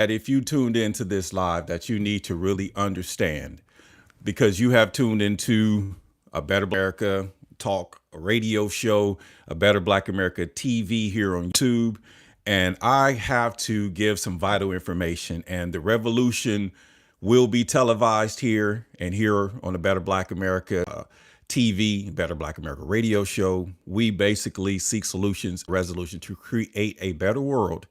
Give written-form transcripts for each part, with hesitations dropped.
that if you tuned into this live, that you need to really understand, because you have tuned into a Better America talk, a radio show, a Better Black America TV here on YouTube. And I have to give some vital information. And the revolution will be televised here and here on the Better Black America TV, Better Black America radio show. We basically seek solutions, resolution to create a better world,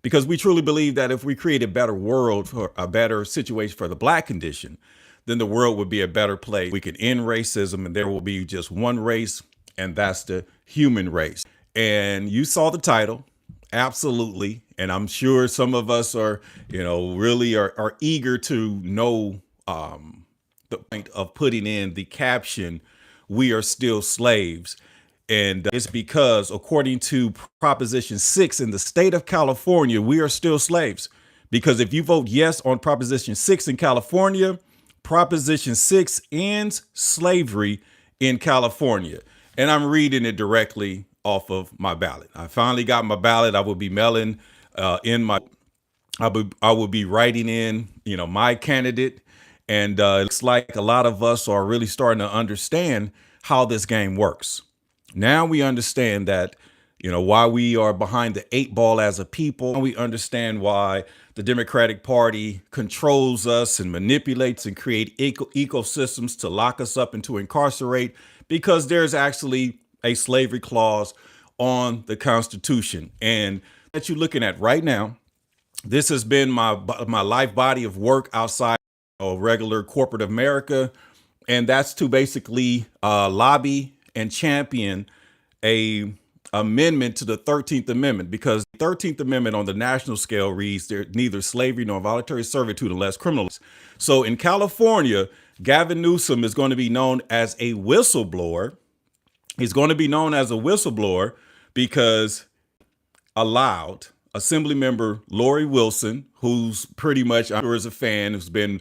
because we truly believe that if we create a better world, for a better situation for the Black condition, then the world would be a better place. We can end racism and there will be just one race, and that's the human race. And you saw the title. Absolutely. And I'm sure some of us are, really are eager to know the point of putting in the caption, "We are still slaves." And it's because, according to Proposition 6 in the state of California, we are still slaves. Because if you vote yes on Proposition 6 in California, Proposition 6 ends slavery in California. And I'm reading it directly off of my ballot. I finally got my ballot. I will be mailing in my, I will be writing in, my candidate. And it looks like a lot of us are really starting to understand how this game works. Now we understand that, why we are behind the eight ball as a people. We understand why the Democratic Party controls us and manipulates and create ecosystems to lock us up and to incarcerate, because there's actually a slavery clause on the Constitution. And that you're looking at right now, this has been my life body of work outside of regular corporate America. And that's to basically lobby and champion a amendment to the 13th Amendment, because the 13th Amendment on the national scale reads there neither slavery nor voluntary servitude unless criminalized. So in California, Gavin Newsom is going to be known as a whistleblower. He's going to be known as a whistleblower because allowed Assemblymember Lori Wilson, who's pretty much, I'm sure, is a fan, who's been,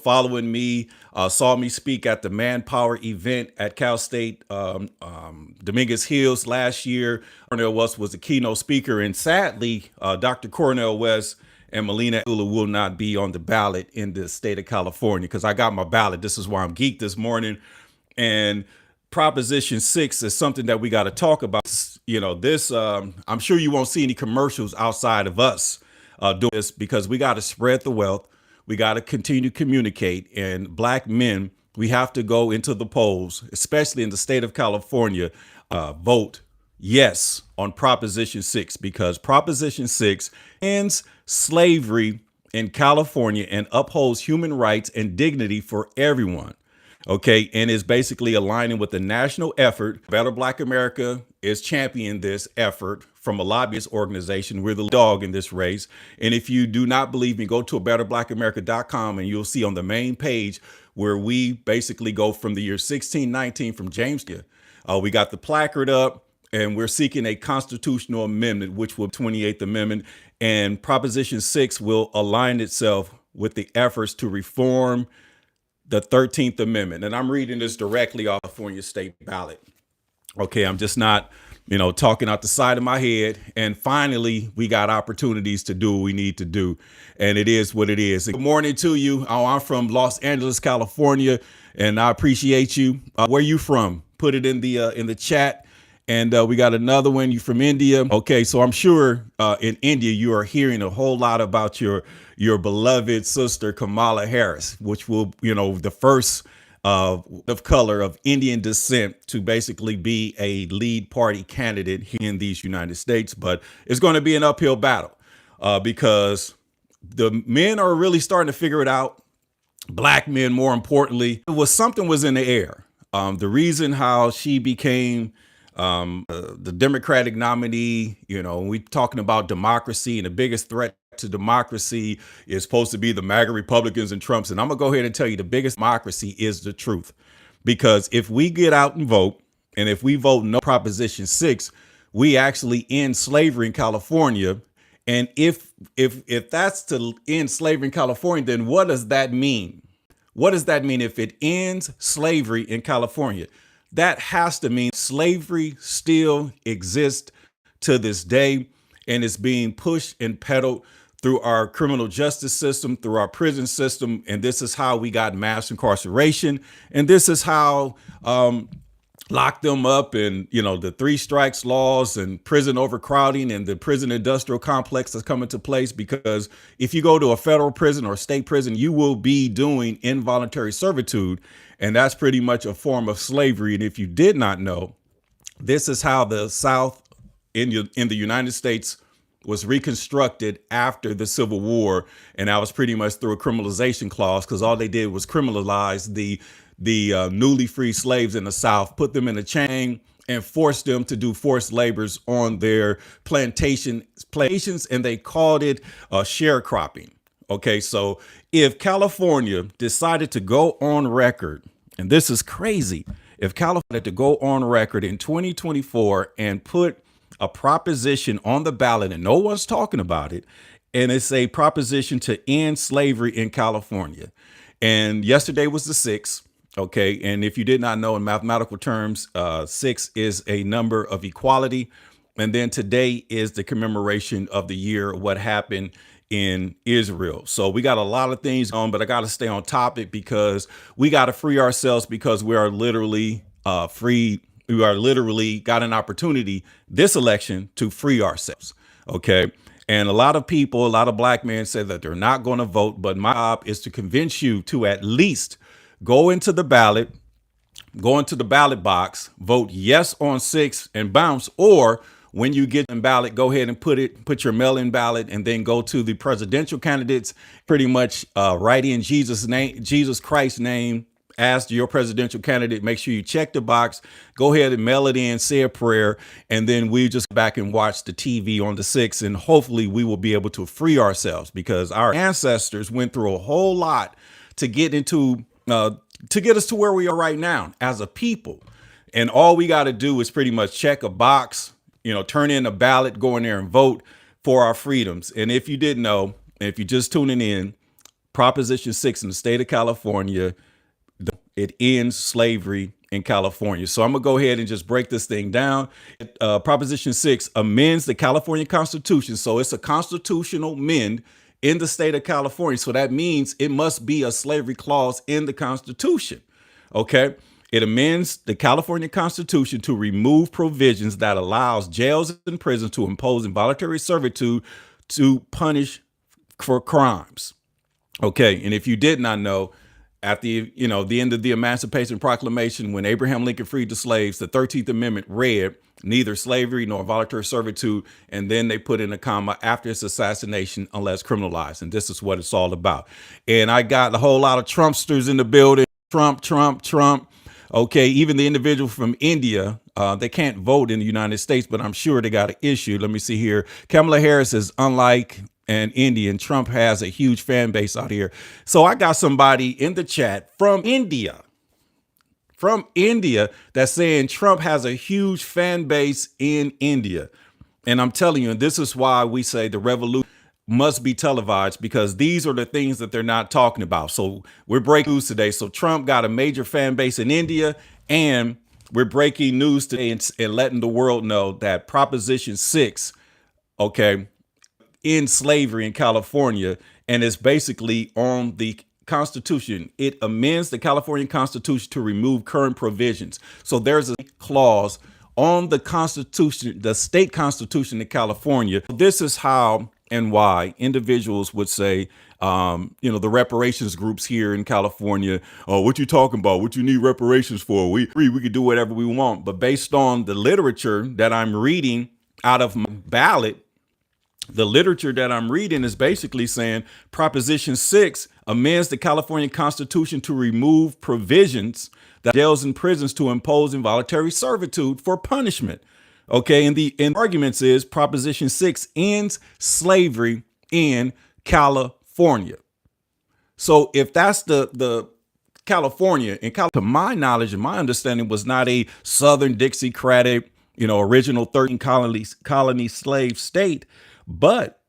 following me, saw me speak at the Manpower event at Cal State Dominguez Hills last year. Cornel West was the keynote speaker, and sadly, Dr. Cornel West and Melina Ula will not be on the ballot in the state of California, because I got my ballot. This is why I'm geeked this morning. And Proposition 6 is something that we got to talk about. I'm sure you won't see any commercials outside of us doing this, because we got to spread the wealth. We got to continue to communicate. And Black men, we have to go into the polls, especially in the state of California, vote yes on Proposition 6, because Proposition 6 ends slavery in California and upholds human rights and dignity for everyone. Okay, and is basically aligning with the national effort. Better Black America is championing this effort from a lobbyist organization. We're the dog in this race. And if you do not believe me, go to betterblackamerica.com and you'll see on the main page where we basically go from the year 1619 from Jamestown. We got the placard up, and we're seeking a constitutional amendment, which will be the 28th Amendment. And Proposition 6 will align itself with the efforts to reform the 13th Amendment. And I'm reading this directly off the California state ballot. Okay, I'm just not, talking out the side of my head. And finally, we got opportunities to do what we need to do. And it is what it is. Good morning to you. I'm from Los Angeles, California, and I appreciate you. Where you from? Put it in the chat. And we got another one. You from India? Okay, so I'm sure in India you are hearing a whole lot about your beloved sister Kamala Harris, which will, the first of color of Indian descent to basically be a lead party candidate here in these United States. But it's going to be an uphill battle because the men are really starting to figure it out. Black men, more importantly, something was in the air. The reason how she became the Democratic nominee, we talking about democracy, and the biggest threat to democracy is supposed to be the MAGA Republicans and Trumps. And I'm gonna go ahead and tell you the biggest democracy is the truth. Because if we get out and vote, and if we vote no Proposition 6, we actually end slavery in California. And if that's to end slavery in California, then what does that mean? What does that mean if it ends slavery in California? That has to mean slavery still exists to this day, and it's being pushed and peddled through our criminal justice system, through our prison system. And this is how we got mass incarceration. And this is how lock them up, and the three strikes laws and prison overcrowding and the prison industrial complex that's come into place. Because if you go to a federal prison or a state prison, you will be doing involuntary servitude, and that's pretty much a form of slavery. And if you did not know, this is how the South in the United States was reconstructed after the Civil War, and that was pretty much through a criminalization clause, because all they did was criminalize the newly freed slaves in the South, put them in a chain, and force them to do forced labors on their plantations, and they called it sharecropping. Okay, so if California decided to go on record, and this is crazy, if California to go on record in 2024 and put a proposition on the ballot and no one's talking about it, and it's a proposition to end slavery in California. And yesterday was the 6th. Okay. And if you did not know, in mathematical terms, 6 is a number of equality. And then today is the commemoration of the year, what happened in Israel. So we got a lot of things on, but I got to stay on topic because we got to free ourselves, because we are literally free. We are literally got an opportunity this election to free ourselves. Okay. And a lot of people, a lot of black men said that they're not going to vote. But my job is to convince you to at least go into the ballot box, vote yes on 6 and bounce. Or when you get in ballot, go ahead and put your mail-in ballot, and then go to the presidential candidates, pretty much write in Jesus Christ's name as your presidential candidate. Make sure you check the box, go ahead and mail it in, say a prayer, and then we just back and watch the TV on the 6th, and hopefully we will be able to free ourselves, because our ancestors went through a whole lot to get us to where we are right now as a people. And all we got to do is pretty much check a box, turn in a ballot, go in there and vote for our freedoms. And if you didn't know, and if you're just tuning in, Proposition 6 in the state of California, it ends slavery in California. So I'm going to go ahead and just break this thing down. Proposition 6 amends the California Constitution. So it's a constitutional amend in the state of California. So that means it must be a slavery clause in the Constitution. Okay. It amends the California Constitution to remove provisions that allows jails and prisons to impose involuntary servitude to punish for crimes. Okay. And if you did not know, at the end of the Emancipation Proclamation, when Abraham Lincoln freed the slaves, the 13th Amendment read neither slavery nor voluntary servitude. And then they put in a comma after its assassination unless criminalized. And this is what it's all about. And I got a whole lot of Trumpsters in the building. Trump. Okay. Even the individual from India, they can't vote in the United States, but I'm sure they got an issue. Let me see here. Kamala Harris is unlike an Indian. Trump has a huge fan base out here. So I got somebody in the chat from India that's saying Trump has a huge fan base in India. And I'm telling you, and this is why we say the revolution must be televised, because these are the things that they're not talking about. So we're breaking news today. So Trump got a major fan base in India, and we're breaking news today and letting the world know that Proposition 6, okay, in slavery in California, and it's basically on the Constitution. It amends the California Constitution to remove current provisions. So there's a clause on the Constitution, the state Constitution in California. This is how and why individuals would say, the reparations groups here in California, oh, what you talking about? What you need reparations for? We can do whatever we want. But based on the literature that I'm reading out of my ballot, the literature that I'm reading is basically saying Proposition 6 amends the California Constitution to remove provisions that jails and prisons to impose involuntary servitude for punishment. Okay. And the arguments is Proposition 6 ends slavery in California. So if that's the California, and to my knowledge and my understanding, was not a Southern Dixiecratic, original 13 colony slave state, but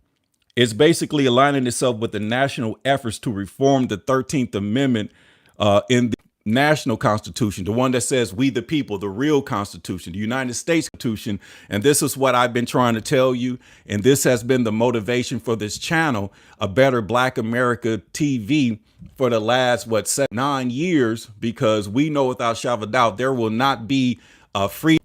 it's basically aligning itself with the national efforts to reform the 13th Amendment in the national constitution, the one that says we the people, the real constitution, the United States Constitution. And this is what I've been trying to tell you. And this has been the motivation for this channel, A Better Black America TV, for the last, 9 years, because we know without shadow of a doubt, there will not be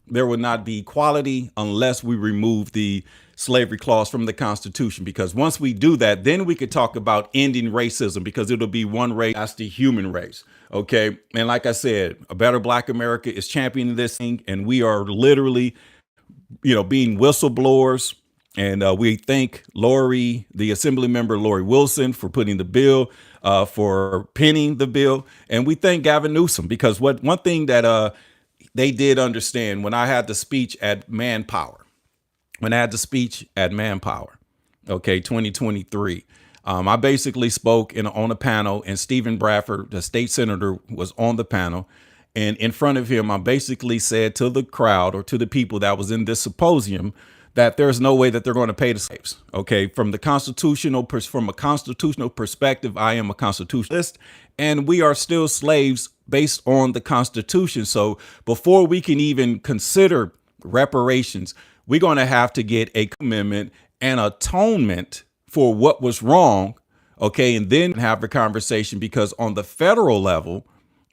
there will not be equality unless we remove the slavery clause from the Constitution. Because once we do that, then we could talk about ending racism, because it'll be one race, that's the human race. Okay. And like I said, A Better Black America is championing this thing, and we are literally, being whistleblowers. And we thank Lori, the Assembly member Lori Wilson, for putting the bill, for penning the bill. And we thank Gavin Newsom, because one thing that they did understand when I had the speech at Manpower, okay, 2023, I basically spoke on a panel, and Stephen Bradford, the state senator, was on the panel. And in front of him, I basically said to the crowd, or to the people that was in this symposium, that there's no way that they're going to pay the slaves. Okay, from a constitutional perspective, I am a constitutionalist, and we are still slaves based on the Constitution. So before we can even consider reparations, we're going to have to get a amendment and atonement for what was wrong. Okay, and then have a conversation, because on the federal level,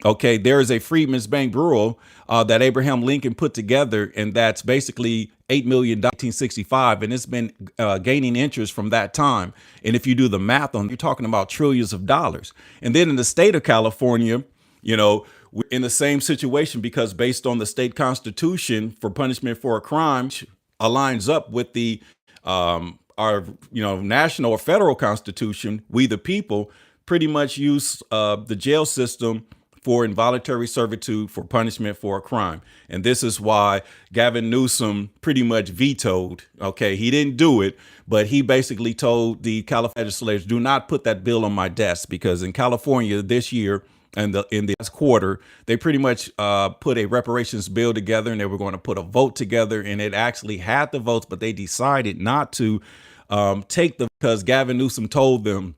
okay, there is a Freedmen's Bank Bureau that Abraham Lincoln put together, and that's basically $8 million in 1965, and it's been gaining interest from that time. And if you do the math on, you're talking about trillions of dollars. And then in the state of California, we're in the same situation, because based on the state constitution, for punishment for a crime aligns up with the our national or federal constitution. We the people pretty much use the jail system for involuntary servitude for punishment for a crime. And this is why Gavin Newsom pretty much vetoed. Okay, he didn't do it, but he basically told the California legislators, do not put that bill on my desk, because in California this year, and in the last quarter, they pretty much put a reparations bill together, and they were going to put a vote together, and it actually had the votes, but they decided not to because Gavin Newsom told them,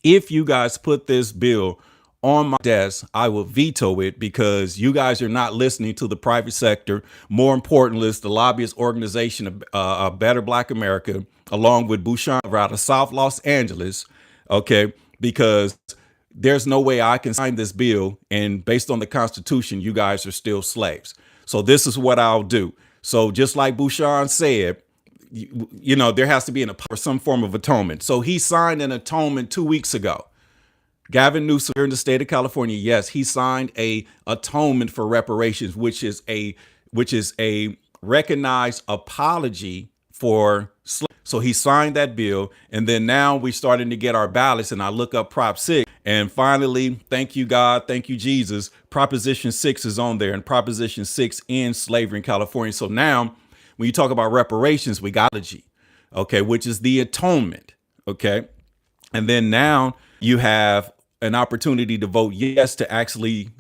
if you guys put this bill on my desk, I will veto it, because you guys are not listening to the private sector. More importantly, it's the lobbyist organization, A Better Black America, along with Bouchon out of South Los Angeles. Okay, because there's no way I can sign this bill, and based on the Constitution, you guys are still slaves. So this is what I'll do. So just like Bouchon said, there has to be some form of atonement. So he signed an atonement 2 weeks ago. Gavin Newsom here in the state of California, yes, he signed a atonement for reparations, which is a recognized apology for slavery. So he signed that bill, and then now we're starting to get our ballots, and I look up Prop 6, and finally, thank you, God, thank you, Jesus, Proposition 6 is on there, and Proposition 6 ends slavery in California. So now, when you talk about reparations, we got okay, which is the atonement, okay? And then now you have an opportunity to vote yes to actually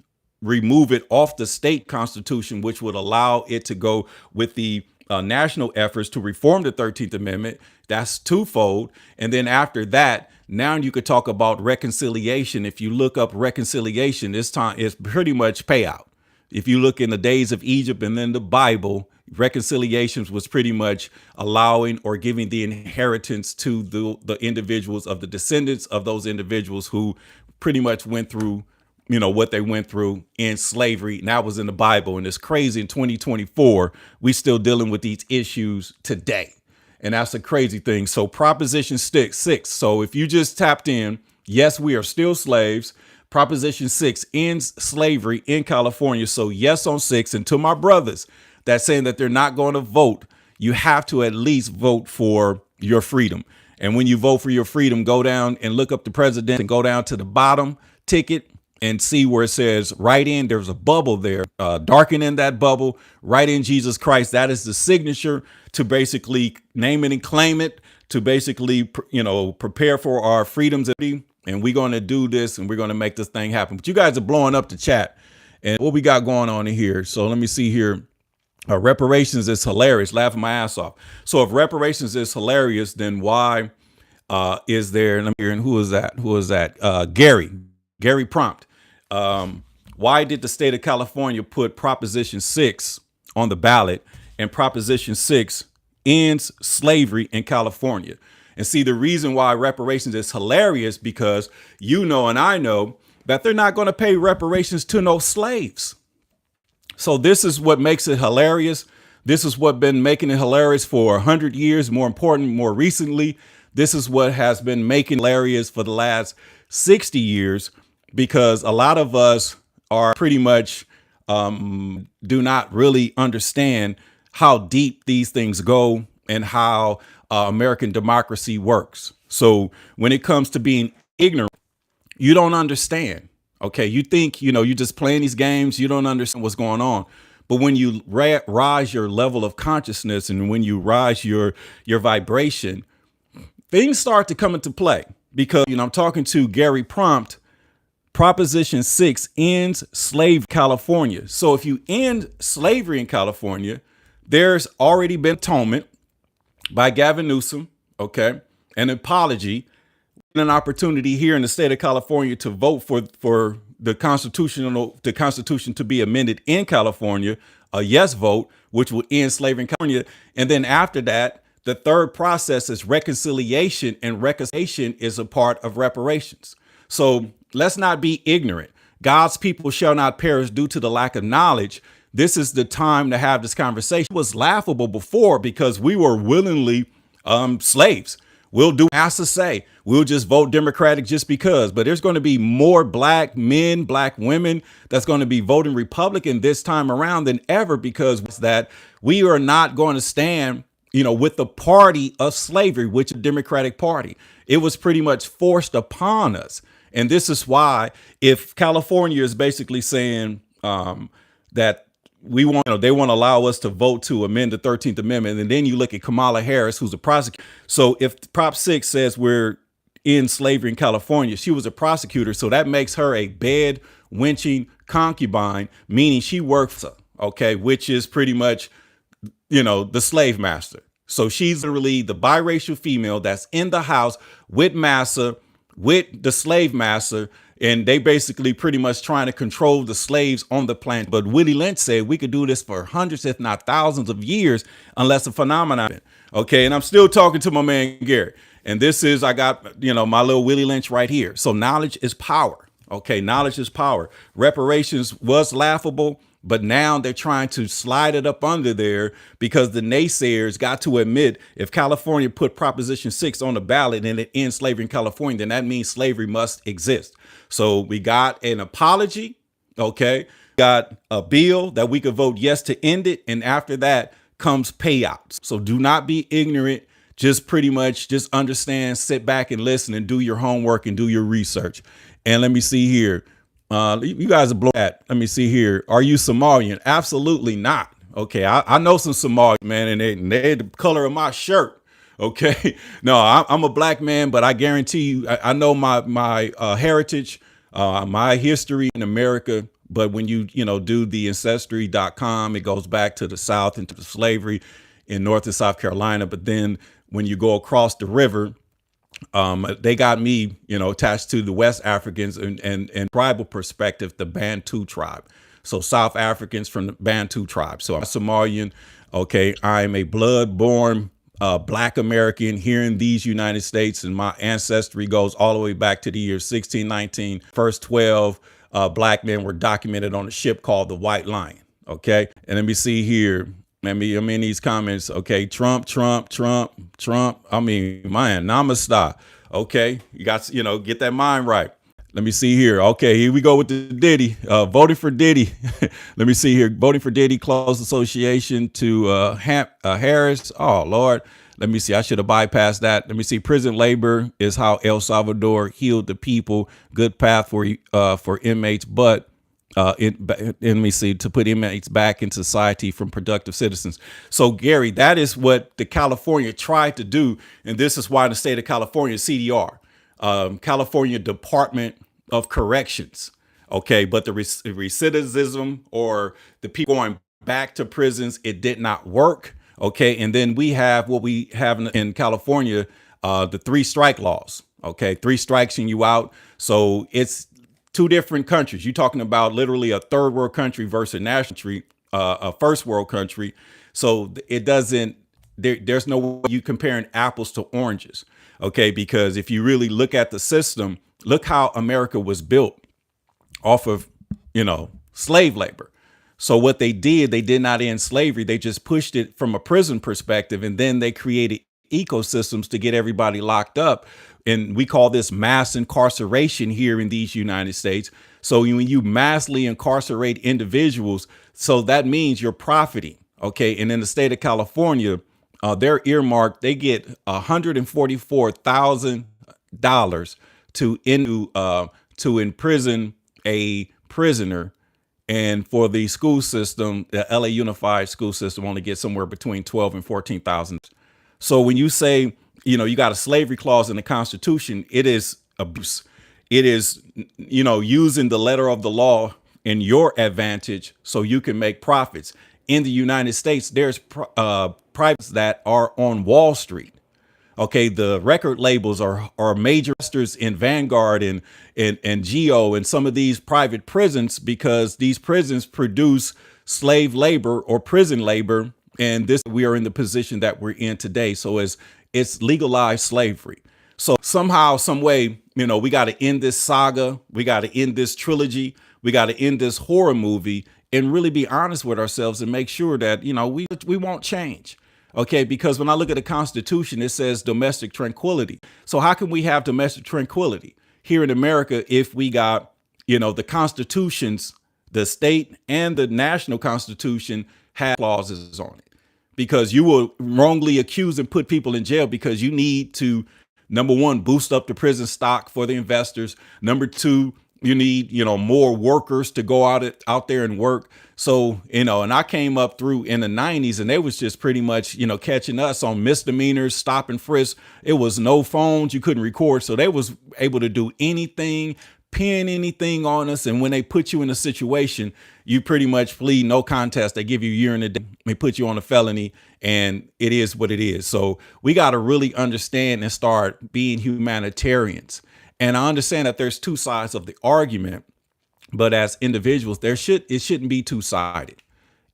remove it off the state constitution, which would allow it to go with the national efforts to reform the 13th Amendment. That's twofold. And then after that, now you could talk about reconciliation. If you look up reconciliation, this time it's pretty much payout. If you look in the days of Egypt and then the Bible, reconciliations was pretty much allowing or giving the inheritance to the individuals, of the descendants of those individuals who pretty much went through what they went through in slavery. And that was in the Bible. And it's crazy, in 2024, we still dealing with these issues today. And that's a crazy thing. So Proposition 6. So if you just tapped in, yes, we are still slaves. Proposition 6 ends slavery in California. So yes on 6. And to my brothers that's saying that they're not going to vote, you have to at least vote for your freedom. And when you vote for your freedom, go down and look up the president and go down to the bottom ticket and see where it says write in. There's a bubble there, darken in that bubble, write in Jesus Christ. That is the signature to basically name it and claim it, to basically, prepare for our freedoms. And we're going to do this, and we're going to make this thing happen. But you guys are blowing up the chat, and what we got going on in here. So let me see here. Reparations is hilarious. Laughing my ass off. So if reparations is hilarious, then why is there, and who is that? Gary Prompt. Why did the state of California put Proposition 6 on the ballot, and Proposition 6 ends slavery in California? And see, the reason why reparations is hilarious, because you know and I know that they're not going to pay reparations to no slaves. So this is what makes it hilarious. This is what been making it hilarious for 100 years. More important, more recently, this is what has been making it hilarious for the last 60 years, because a lot of us are pretty much do not really understand how deep these things go and how American democracy works. So when it comes to being ignorant, you don't understand. Okay, you think, you're just playing these games. You don't understand what's going on. But when you rise your level of consciousness, and when you rise your vibration, things start to come into play. Because, I'm talking to Gary Prompt. Proposition 6 ends slavery in California. So if you end slavery in California, there's already been atonement by Gavin Newsom, okay, an apology, and an opportunity here in the state of California to vote for the Constitution to be amended in California, a yes vote, which would end slavery in California. And then after that, the third process is reconciliation, and reconciliation is a part of reparations. So let's not be ignorant. God's people shall not perish due to the lack of knowledge. This is the time to have this conversation. It was laughable before because we were willingly slaves. We'll do as to say. We'll just vote Democratic just because. But there's going to be more black men, black women that's going to be voting Republican this time around than ever, because that we are not going to stand, with the party of slavery, which is the Democratic Party. It was pretty much forced upon us. And this is why, if California is basically saying that they want to allow us to vote to amend the 13th Amendment, and then you look at Kamala Harris, who's a prosecutor. So if Prop 6 says we're in slavery in California, she was a prosecutor. So that makes her a bed wenching concubine, meaning she works, okay, which is pretty much, the slave master. So she's literally the biracial female that's in the house with massa, with the slave master, and they basically pretty much trying to control the slaves on the planet. But Willie Lynch said we could do this for hundreds, if not thousands of years, unless a phenomenon. Okay, and I'm still talking to my man Gary. And this is, I got, my little Willie Lynch right here. So knowledge is power. Okay, knowledge is power. Reparations was laughable, but now they're trying to slide it up under there because the naysayers got to admit, if California put Proposition 6 on the ballot and it ends slavery in California, then that means slavery must exist. So we got an apology. Okay. Got a bill that we could vote yes to end it. And after that comes payouts. So do not be ignorant. Just pretty much just understand, sit back and listen and do your homework and do your research. And let me see here. You guys are blowing at. Let me see here. Are you Somalian? Absolutely not. Okay. I know some Somalian, man, and they're the color of my shirt. Okay. No, I'm a black man, but I guarantee you, I know my heritage, my history in America. But when you do the ancestry.com, it goes back to the South and to slavery in North and South Carolina. But then when you go across the river, they got me, attached to the West Africans and tribal perspective, the Bantu tribe. So South Africans from the Bantu tribe. So I'm Somalian. Okay. I'm a blood-born Black American here in these United States. And my ancestry goes all the way back to the year 1619. First 12 black men were documented on a ship called the White Lion. Okay. And let me see here. I'm in these comments. Okay. Trump. I mean, man, namaste. Okay. You got, get that mind right. Let me see here. Okay. Here we go with the Diddy, voting for Diddy. Let me see here. Voting for Diddy, close association to Harris. Oh, Lord. Let me see. I should have bypassed that. Let me see. Prison labor is how El Salvador healed the people. Good path for inmates, but let me see, to put inmates back in society from productive citizens. So, Gary, that is what the California tried to do. And this is why the state of California, CDR, California Department of Corrections. Okay. But the recidivism, or the people going back to prisons, it did not work. Okay. And then we have what we have in California, the 3 strike laws. Okay. 3 strikes and you out. So it's two different countries. You're talking about literally a third world country versus a national country, a first world country. So it doesn't, there's no way you comparing apples to oranges. Okay. Because if you really look at the system, look how America was built off of, slave labor. So what they did not end slavery. They just pushed it from a prison perspective. And then they created ecosystems to get everybody locked up. And we call this mass incarceration here in these United States. So when you massively incarcerate individuals, so that means you're profiting. Okay. And in the state of California, they're earmarked, they get $144,000 to imprison a prisoner. And for the school system, the LA Unified School System only gets somewhere between 12 and 14,000. So when you say, you got a slavery clause in the Constitution, it is abuse. It is, using the letter of the law in your advantage so you can make profits. In the United States, there's privates that are on Wall Street. Okay, the record labels are major investors in Vanguard and Geo and some of these private prisons, because these prisons produce slave labor or prison labor. And we are in the position that we're in today. So it's legalized slavery. So somehow, some way, we got to end this saga. We got to end this trilogy. We got to end this horror movie and really be honest with ourselves and make sure that, we won't change. Okay, because when I look at the Constitution, it says domestic tranquility. So how can we have domestic tranquility here in America if we got, the constitutions, the state and the national constitution have clauses on it? Because you will wrongly accuse and put people in jail because you need to, number one, boost up the prison stock for the investors. Number two, you need, more workers to go out there and work. So, and I came up through in the 90s and they was just pretty much, catching us on misdemeanors, stop and frisk. It was no phones. You couldn't record. So they was able to do anything, pin anything on us. And when they put you in a situation, you pretty much plead no contest. They give you a year in a day. They put you on a felony and it is what it is. So we got to really understand and start being humanitarians. And I understand that there's two sides of the argument, but as individuals, it shouldn't be two-sided.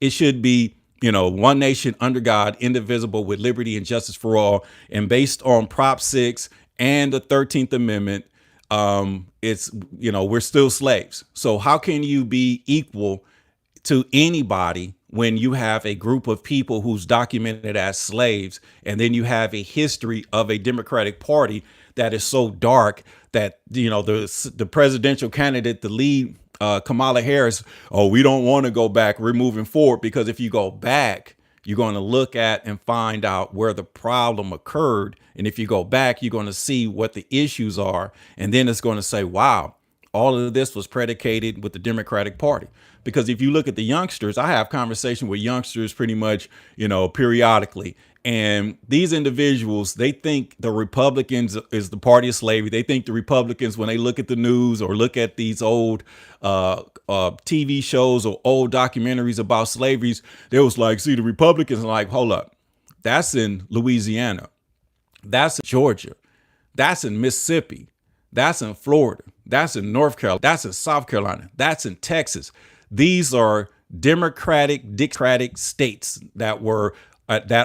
It should be, one nation under God, indivisible, with liberty and justice for all. And based on Prop 6 and the 13th Amendment, we're still slaves. So how can you be equal to anybody when you have a group of people who's documented as slaves, and then you have a history of a Democratic Party that is so dark that, the presidential candidate, the lead, Kamala Harris, we don't want to go back. We're moving forward, because if you go back, you're going to look at and find out where the problem occurred. And if you go back, you're going to see what the issues are. And then it's going to say, wow, all of this was predicated with the Democratic Party. Because if you look at the youngsters, I have conversation with youngsters pretty much, periodically. And these individuals, they think the Republicans is the party of slavery. They think the Republicans, when they look at the news or look at these old TV shows or old documentaries about slaveries, they was like, see, the Republicans are like, hold up, that's in Louisiana. That's in Georgia. That's in Mississippi. That's in Florida. That's in North Carolina. That's in South Carolina. That's in Texas. These are democratic states that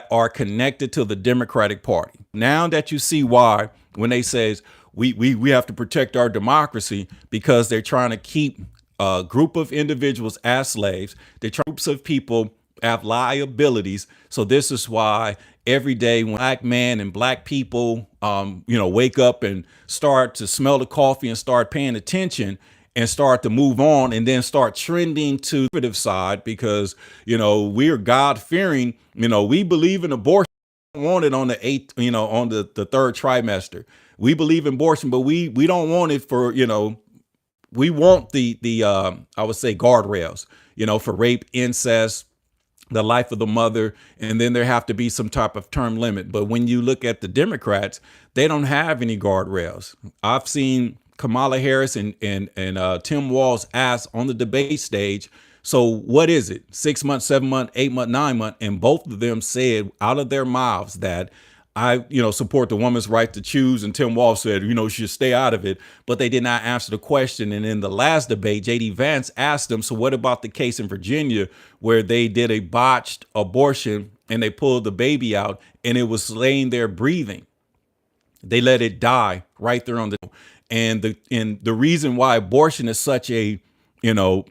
are connected to the Democratic Party. Now that you see why, when they says we have to protect our democracy, because they're trying to keep a group of individuals as slaves. They're groups of people have liabilities. So this is why every day when black men and black people, wake up and start to smell the coffee and start paying attention and start to move on and then start trending to the conservative side, because, we're God fearing, we believe in abortion. We don't want it on the eighth, on the third trimester. We believe in abortion, but we don't want it for, we want the I would say guardrails, for rape, incest, the life of the mother, and then there have to be some type of term limit. But when you look at the Democrats, they don't have any guardrails. I've seen Kamala Harris and Tim Walz asked on the debate stage, so what is it? 6 months, 7 months, 8 months, 9 months? And both of them said out of their mouths that support the woman's right to choose. And Tim Walz said, she should stay out of it. But they did not answer the question. And in the last debate, J.D. Vance asked them, so what about the case in Virginia where they did a botched abortion and they pulled the baby out and it was laying there breathing? They let it die right there on the, and the reason why abortion is such a,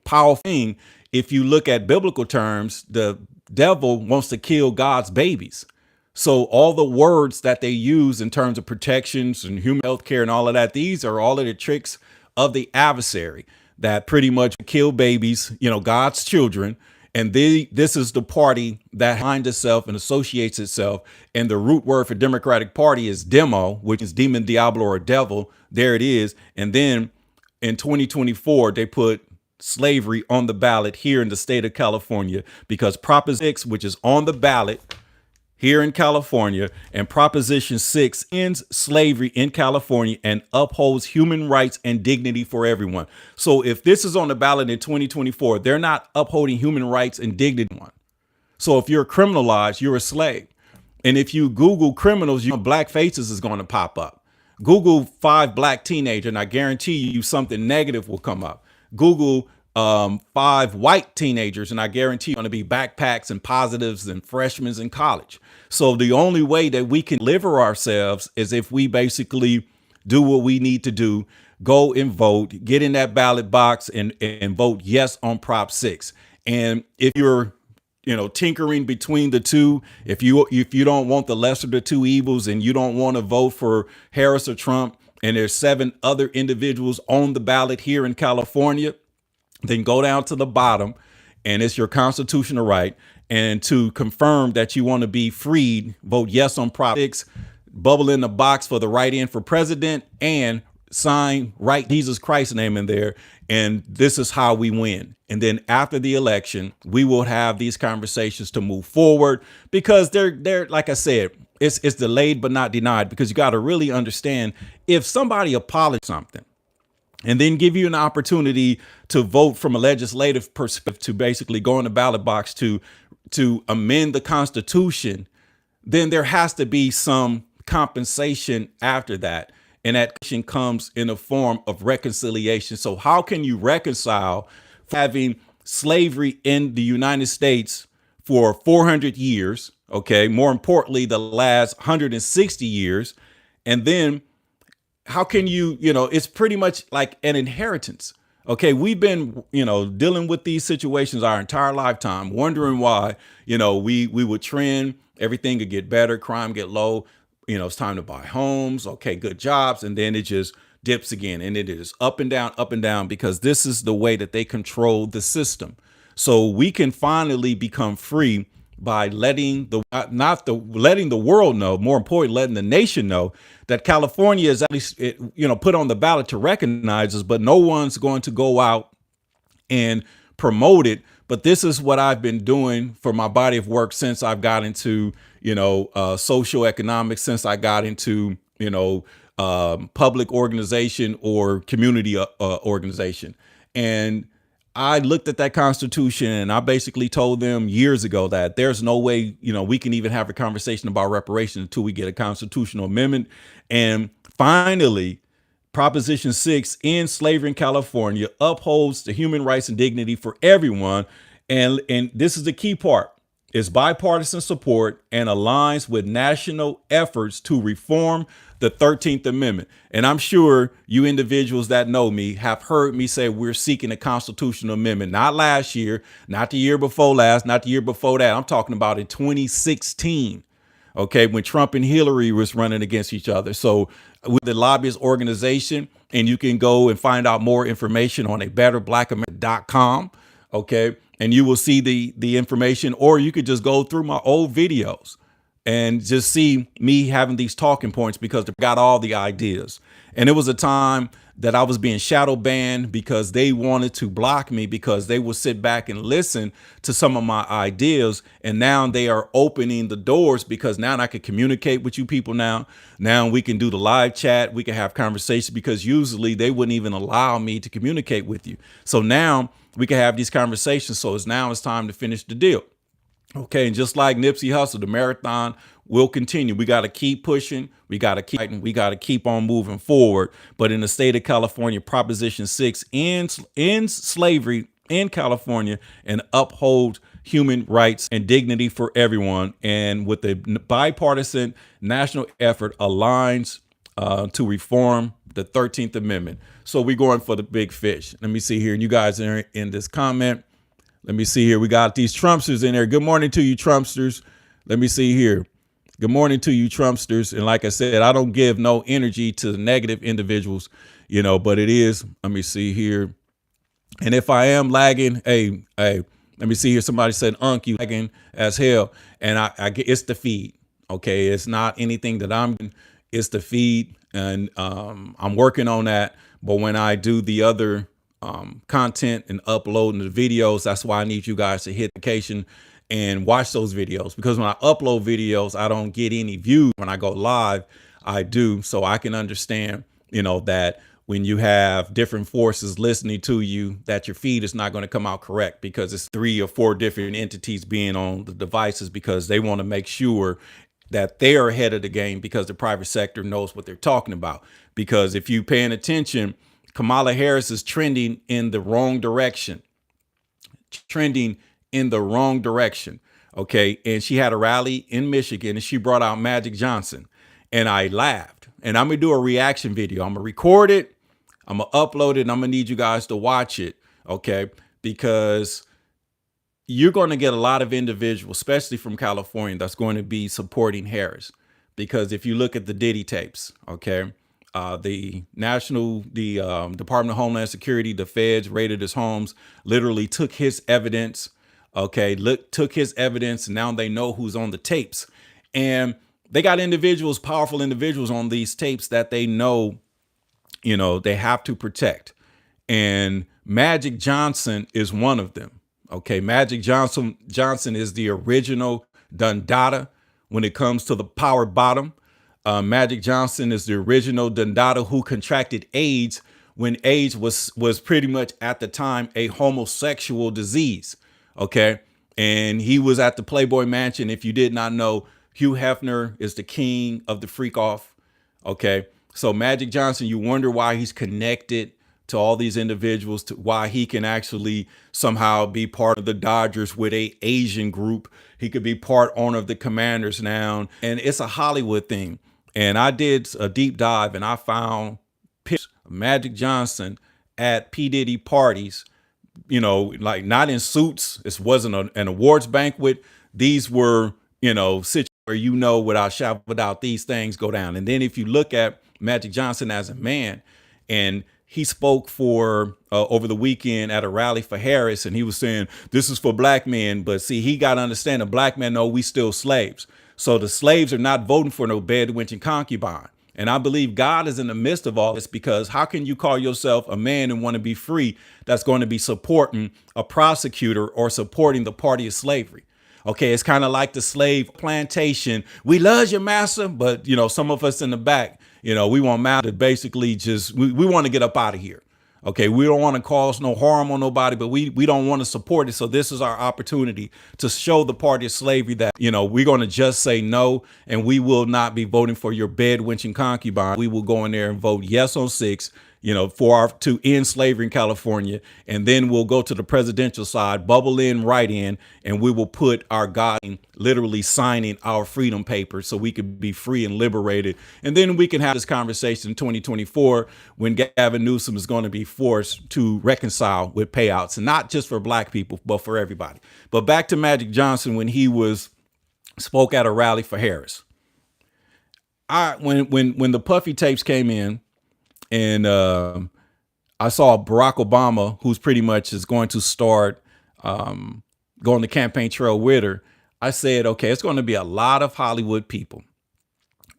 powerful thing. If you look at biblical terms, the devil wants to kill God's babies. So all the words that they use in terms of protections and human health care and all of that, these are all of the tricks of the adversary that pretty much kill babies, God's children. And this is the party that finds itself and associates itself. And the root word for Democratic Party is demo, which is demon, diablo, or devil. There it is. And then in 2024, they put slavery on the ballot here in the state of California because Proposition 6, which is on the ballot here in California, and Proposition 6 ends slavery in California and upholds human rights and dignity for everyone. So if this is on the ballot in 2024, they're not upholding human rights and dignity. So if you're criminalized, you're a slave. And if you Google criminals, black faces is going to pop up. Google 5 black teenagers, and I guarantee you something negative will come up. Google 5 white teenagers, and I guarantee you're going to be backpacks and positives and freshmen in college. So the only way that we can deliver ourselves is if we basically do what we need to do, go and vote, get in that ballot box and vote yes on Prop 6. And if you're tinkering between the two, if you don't want the lesser of the two evils and you don't want to vote for Harris or Trump, and there's 7 other individuals on the ballot here in California, then go down to the bottom, and it's your constitutional right. And to confirm that you want to be freed, vote yes on Prop 6, bubble in the box for the write-in for president, and sign write Jesus Christ's name in there. And this is how we win. And then after the election, we will have these conversations to move forward, because they're like I said, it's delayed but not denied, because you got to really understand, if somebody apologizes something and then give you an opportunity to vote from a legislative perspective to basically go in the ballot box to amend the Constitution, then there has to be some compensation after that. And that comes in the form of reconciliation. So how can you reconcile having slavery in the United States for 400 years? Okay, more importantly, the last 160 years. And then how can you, it's pretty much like an inheritance. Okay, we've been, dealing with these situations our entire lifetime, wondering why, we would trend, everything could get better, crime get low, it's time to buy homes, okay, good jobs, and then it just dips again, and it is up and down, because this is the way that they control the system. So we can finally become free by letting letting the world know, more importantly, letting the nation know that California is at least, put on the ballot to recognize us, but no one's going to go out and promote it. But this is what I've been doing for my body of work since I've got into, social economics, since I got into, public organization or community organization. And I looked at that Constitution and I basically told them years ago that there's no way, we can even have a conversation about reparations until we get a constitutional amendment. And finally, Proposition 6 ends slavery in California, upholds the human rights and dignity for everyone. And this is the key part. It's bipartisan support and aligns with national efforts to reform the 13th Amendment. And I'm sure you individuals that know me have heard me say we're seeking a constitutional amendment, not last year, not the year before last, not the year before that. I'm talking about in 2016. Okay, when Trump and Hillary was running against each other. So with the lobbyist organization, and you can go and find out more information on abetterblackAmerica.com. Okay, and you will see the information, or you could just go through my old videos and just see me having these talking points, because they've got all the ideas. And it was a time that I was being shadow banned because they wanted to block me, because they would sit back and listen to some of my ideas. And now they are opening the doors, because now I can communicate with you people now. Now we can do the live chat. We can have conversations, because usually they wouldn't even allow me to communicate with you. So now we can have these conversations. So it's time to finish the deal. Okay, and just like Nipsey Hussle, the marathon we'll continue. We got to keep pushing. We got to keep fighting. We got to keep on moving forward. But in the state of California, Proposition 6 ends slavery in California and uphold human rights and dignity for everyone. And with a bipartisan national effort aligns to reform the 13th Amendment. So we're going for the big fish. Let me see here. And you guys are in this comment. Let me see here. We got these Trumpsters in there. Good morning to you, Trumpsters. Let me see here. Good morning to you, Trumpsters. And like I said, I don't give no energy to the negative individuals, but it is. Let me see here. And if I am lagging, hey, let me see here. Somebody said, you lagging as hell. And I get, it's the feed. Okay. It's not anything that it's the feed. And I'm working on that. But when I do the other content and uploading the videos, that's why I need you guys to hit notification and watch those videos, because when I upload videos, I don't get any views. When I go live, I do. So I can understand, that when you have different forces listening to you, that your feed is not going to come out correct, because it's 3 or 4 different entities being on the devices, because they want to make sure that they're ahead of the game, because the private sector knows what they're talking about. Because if you paying attention, Kamala Harris is trending in the wrong direction, Okay. And she had a rally in Michigan and she brought out Magic Johnson, and I laughed. And I'm going to do a reaction video. I'm going to record it. I'm going to upload it, and I'm going to need you guys to watch it. Okay. Because you're going to get a lot of individuals, especially from California, that's going to be supporting Harris. Because if you look at the Diddy tapes, okay, the Department of Homeland Security, the feds raided his homes, literally took his evidence. Okay, took his evidence, and now they know who's on the tapes. And they got individuals, powerful individuals on these tapes that they know, they have to protect. And Magic Johnson is one of them. Okay, Magic Johnson is the original Dundada when it comes to the power bottom. Magic Johnson is the original Dundada who contracted AIDS when AIDS was pretty much at the time a homosexual disease. Okay. And he was at the Playboy Mansion. If you did not know, Hugh Hefner is the king of the freak off. Okay. So Magic Johnson, you wonder why he's connected to all these individuals, to why he can actually somehow be part of the Dodgers with a Asian group. He could be part owner of the Commanders now. And it's a Hollywood thing. And I did a deep dive and I found pictures of Magic Johnson at P. Diddy parties, like not in suits. This wasn't an awards banquet. These were, situations where, without these things go down. And then if you look at Magic Johnson as a man, and he spoke for over the weekend at a rally for Harris, and he was saying, this is for black men. But see, he got to understand that black men know we still slaves. So the slaves are not voting for no bed, wench, and concubine. And I believe God is in the midst of all this, because how can you call yourself a man and want to be free that's going to be supporting a prosecutor or supporting the party of slavery? Okay, it's kind of like the slave plantation. We love your master, but, some of us in the back, we want master to basically we want to get up out of here. Okay, we don't want to cause no harm on nobody, but we don't want to support it. So this is our opportunity to show the party of slavery that, we're going to just say no, and we will not be voting for your bed, wench, and concubine. We will go in there and vote yes on 6, to end slavery in California. And then we'll go to the presidential side, bubble in right in, and we will put our God in literally signing our freedom papers so we could be free and liberated. And then we can have this conversation in 2024 when Gavin Newsom is going to be forced to reconcile with payouts, and not just for black people, but for everybody. But back to Magic Johnson when he spoke at a rally for Harris. When the Puffy tapes came in, and I saw Barack Obama, who's pretty much is going to start going the campaign trail with her. I said, okay, it's going to be a lot of Hollywood people.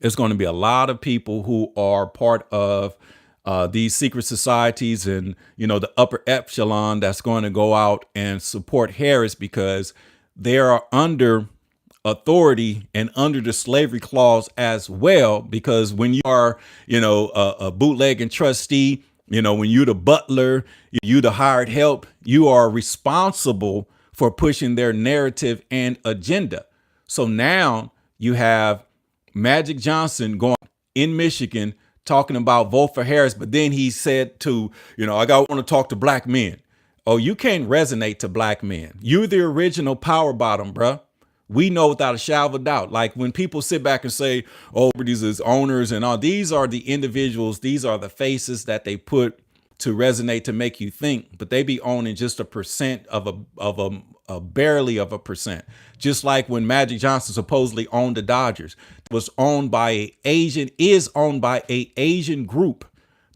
It's going to be a lot of people who are part of these secret societies and, the upper echelon that's going to go out and support Harris, because they are under authority and under the slavery clause as well. Because when you are, a bootlegging trustee, when you're the butler, you the hired help, you are responsible for pushing their narrative and agenda. So now You have Magic Johnson going in Michigan talking about vote for Harris, but then he said to, I want to talk to black men. Oh, you can't resonate to black men. You're the original power bottom, bruh. We know without a shadow of a doubt. Like when people sit back and say, oh, these is owners and all, these are the individuals, these are the faces that they put to resonate, to make you think, but they be owning just a percent of a barely of a percent. Just like when Magic Johnson supposedly owned the Dodgers, was owned by is owned by a Asian group.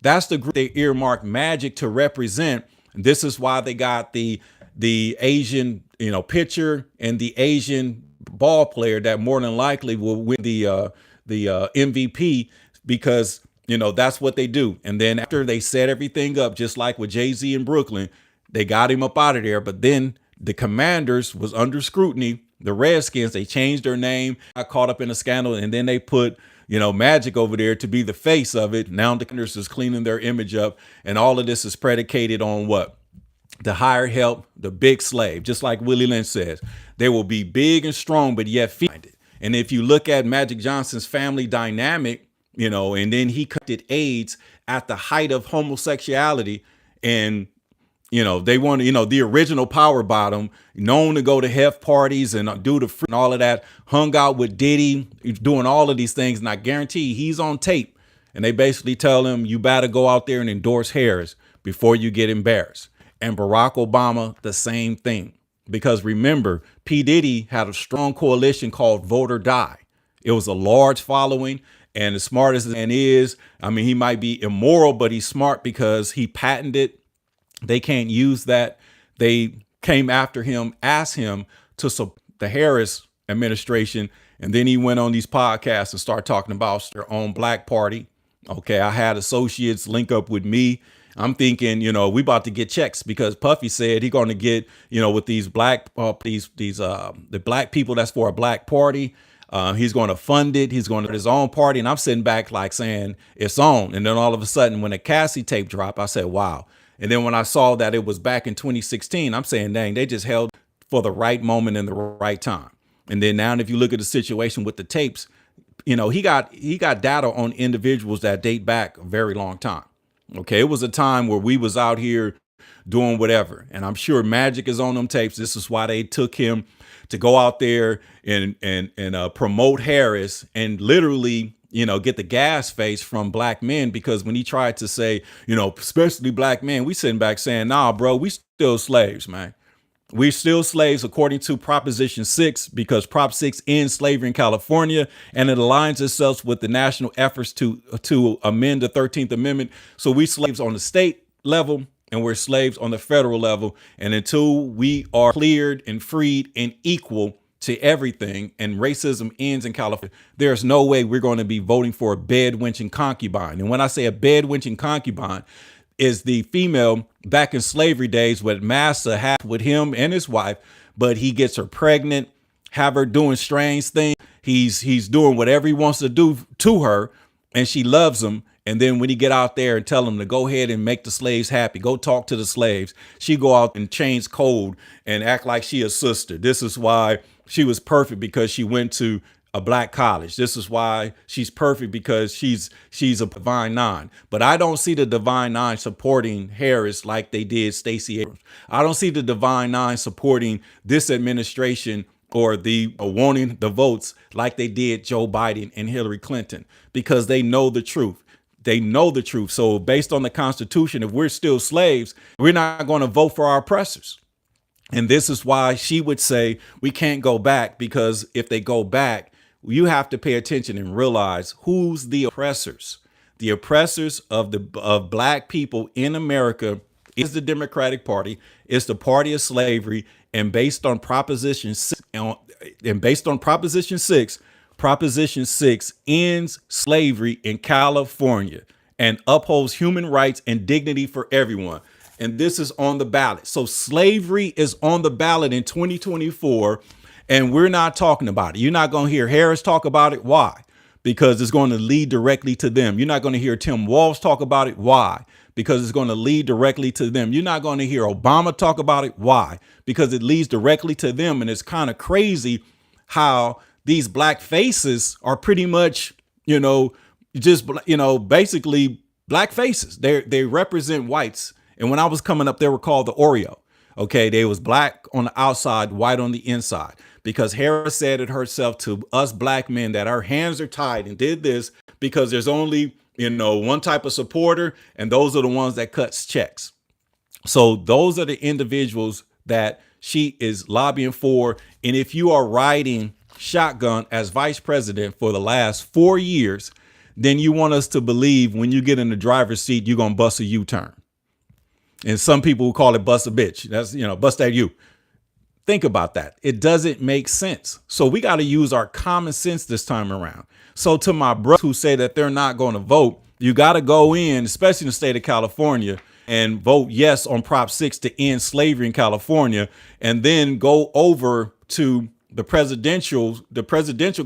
That's the group they earmarked Magic to represent. This is why they got the Asian, pitcher and the Asian ball player that more than likely will win the MVP, because that's what they do. And then after they set everything up, just like with Jay-Z in Brooklyn, they got him up out of there. But then the Commanders was under scrutiny. The Redskins, they changed their name, got caught up in a scandal, and then they put Magic over there to be the face of it. Now the Commanders is cleaning their image up, and all of this is predicated on what? The hired help, the big slave. Just like Willie Lynch says, they will be big and strong, but yet find it. And if you look at Magic Johnson's family dynamic, and then he contracted AIDS at the height of homosexuality, and they want the original power bottom, known to go to hef parties and do the free and all of that, hung out with Diddy, doing all of these things. And I guarantee he's on tape. And they basically tell him, you better go out there and endorse Harris before you get embarrassed. And Barack Obama, the same thing. Because remember, P. Diddy had a strong coalition called Vote or Die. It was a large following. And as smart as the man is, he might be immoral, but he's smart because he patented. They can't use that. They came after him, asked him to support the Harris administration. And then he went on these podcasts and started talking about their own black party. Okay, I had associates link up with me. I'm thinking, we about to get checks because Puffy said he's going to get, with these black, the black people that's for a black party. He's going to fund it. He's going to his own party. And I'm sitting back like saying it's on. And then all of a sudden, when the Cassie tape dropped, I said, wow. And then when I saw that it was back in 2016, I'm saying, dang, they just held for the right moment and the right time. And then now, if you look at the situation with the tapes, he got data on individuals that date back a very long time. Okay, it was a time where we was out here doing whatever. And I'm sure Magic is on them tapes. This is why they took him to go out there and promote Harris and literally, get the gas face from black men, because when he tried to say, especially black men, we sitting back saying, nah, bro, we still slaves, man. We're still slaves according to Proposition 6, because Prop 6 ends slavery in California, and it aligns itself with the national efforts to amend the 13th Amendment. So we slaves on the state level and we're slaves on the federal level. And until we are cleared and freed and equal to everything and racism ends in California, there's no way we're going to be voting for a bedwenching concubine. And when I say a bedwenching concubine, is the female back in slavery days what Massa had with him and his wife, but he gets her pregnant, have her doing strange things. He's doing whatever he wants to do to her, and she loves him. And then when he get out there and tell him to go ahead and make the slaves happy, go talk to the slaves, she go out and change code and act like she a sister. This is why she was perfect, because she went to a black college. This is why she's perfect, because she's a Divine Nine. But I don't see the Divine Nine supporting Harris like they did Stacey Abrams. I don't see the Divine Nine supporting this administration or wanting the votes like they did Joe Biden and Hillary Clinton, because they know the truth. They know the truth. So based on the Constitution, if we're still slaves, we're not going to vote for our oppressors. And this is why she would say we can't go back, because if they go back, you have to pay attention and realize who's the oppressors. The oppressors of black people in America is the Democratic Party. It's the party of slavery. And based on Proposition 6, Proposition 6 ends slavery in California and upholds human rights and dignity for everyone. And this is on the ballot. So slavery is on the ballot in 2024, and we're not talking about it. You're not going to hear Harris talk about it. Why? Because it's going to lead directly to them. You're not going to hear Tim Walz talk about it. Why? Because it's going to lead directly to them. You're not going to hear Obama talk about it. Why? Because it leads directly to them. And it's kind of crazy how these black faces are pretty much, just, basically black faces. They represent whites. And when I was coming up, they were called the Oreo. Okay, they was black on the outside, white on the inside. Because Hera said it herself to us black men that our hands are tied and did this because there's only, one type of supporter, and those are the ones that cuts checks. So those are the individuals that she is lobbying for. And if you are riding shotgun as vice president for the last 4 years, then you want us to believe when you get in the driver's seat, you're going to bust a U-turn. And some people will call it bust a bitch. That's, bust that U. Think about that. It doesn't make sense. So we got to use our common sense this time around. So to my brothers who say that they're not going to vote, you got to go in, especially in the state of California, and vote yes on Prop 6 to end slavery in California, and then go over to the presidential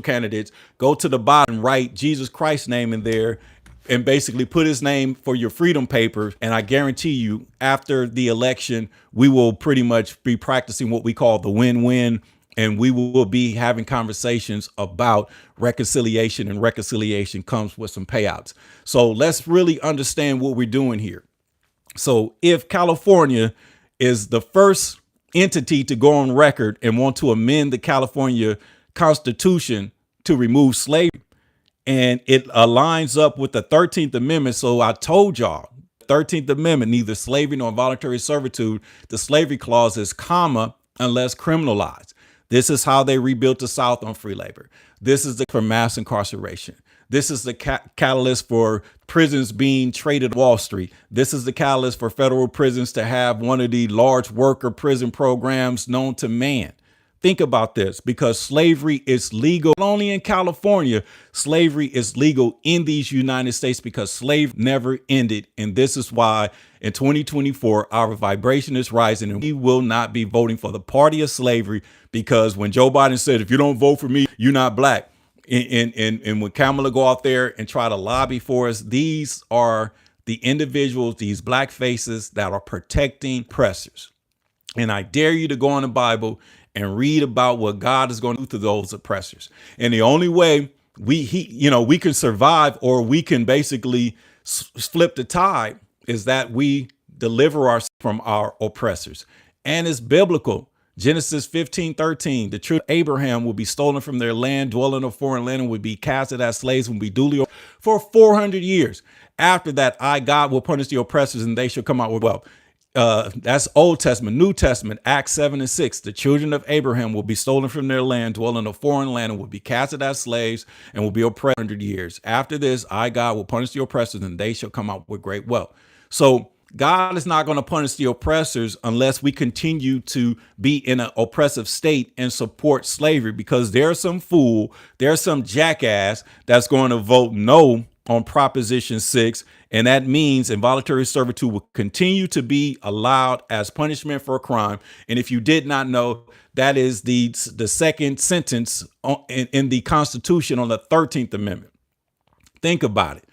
candidates, go to the bottom, write Jesus Christ's name in there, and basically put his name for your freedom paper. And I guarantee you, after the election, we will pretty much be practicing what we call the win-win. And we will be having conversations about reconciliation, and reconciliation comes with some payouts. So let's really understand what we're doing here. So if California is the first entity to go on record and want to amend the California Constitution to remove slavery, and it aligns up with the 13th Amendment. So I told y'all, 13th Amendment, neither slavery nor involuntary servitude. The slavery clause is comma unless criminalized. This is how they rebuilt the South on free labor. This is for mass incarceration. This is the catalyst for prisons being traded on Wall Street. This is the catalyst for federal prisons to have one of the large worker prison programs known to man. Think about this, because slavery is legal not only in California. Slavery is legal in these United States because slavery never ended. And this is why in 2024, our vibration is rising, and we will not be voting for the party of slavery, because when Joe Biden said, if you don't vote for me, you're not black. And when Kamala go out there and try to lobby for us, these are the individuals, these black faces that are protecting oppressors. And I dare you to go in the Bible and read about what God is going to do to those oppressors. And the only way we can survive, or we can basically flip the tide, is that we deliver ourselves from our oppressors. And it's biblical. Genesis 15:13, the children of Abraham will be stolen from their land, dwell in a foreign land, and will be casted as slaves, and will be duly for 400 years. After that, God will punish the oppressors, and they shall come out with wealth. That's Old Testament. New Testament, Acts 7:6. The children of Abraham will be stolen from their land, dwell in a foreign land, and will be casted as slaves, and will be oppressed 100 years. After this, God will punish the oppressors, and they shall come out with great wealth. So God is not going to punish the oppressors unless we continue to be in an oppressive state and support slavery, because there's some fool, there's some jackass that's going to vote no on Proposition 6. And that means involuntary servitude will continue to be allowed as punishment for a crime. And if you did not know, that is the second sentence in the Constitution on the 13th Amendment. Think about it.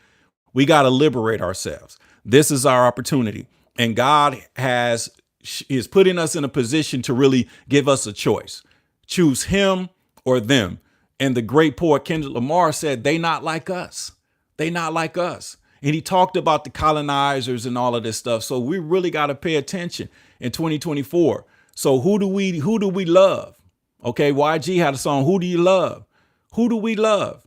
We got to liberate ourselves. This is our opportunity. And God is putting us in a position to really give us a choice. Choose him or them. And the great poet Kendrick Lamar said, they not like us. They not like us. And he talked about the colonizers and all of this stuff. So we really got to pay attention in 2024. So who do we love? Okay, YG had a song, Who Do You Love? Who do we love?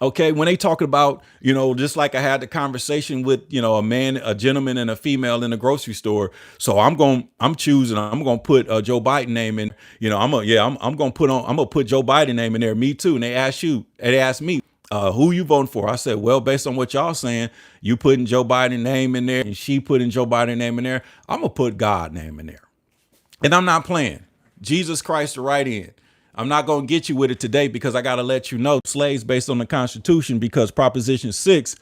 Okay, when they talk about, just like I had the conversation with, a gentleman and a female in the grocery store. So I'm going to put Joe Biden name in, I'm going to put Joe Biden name in there. Me too. And they asked me, who you voting for? I said, well, based on what y'all saying, you putting Joe Biden name in there and she putting Joe Biden name in there. I'm going to put God name in there. And I'm not playing. Jesus Christ, the right end. I'm not going to get you with it today, because I got to let you know slaves based on the Constitution, because Proposition 6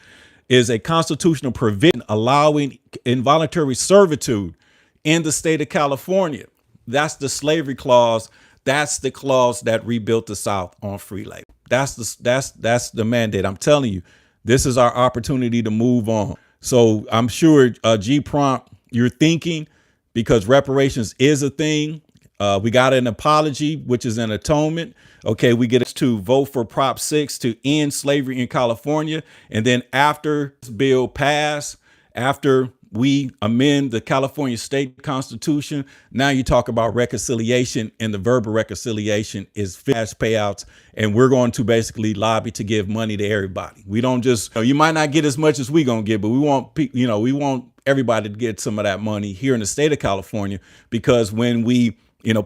is a constitutional provision allowing involuntary servitude in the state of California. That's the slavery clause. That's the clause that rebuilt the South on free labor. That's the mandate. I'm telling you, this is our opportunity to move on. So I'm sure G Prompt, you're thinking, because reparations is a thing. We got an apology, which is an atonement. Okay, we get to vote for Prop 6 to end slavery in California. And then after this bill passed, after we amend the California state constitution, now you talk about reconciliation, and the verbal reconciliation is fast payouts. And we're going to basically lobby to give money to everybody. We don't just, you might not get as much as we going to get, but we want, we want everybody to get some of that money here in the state of California, because when we,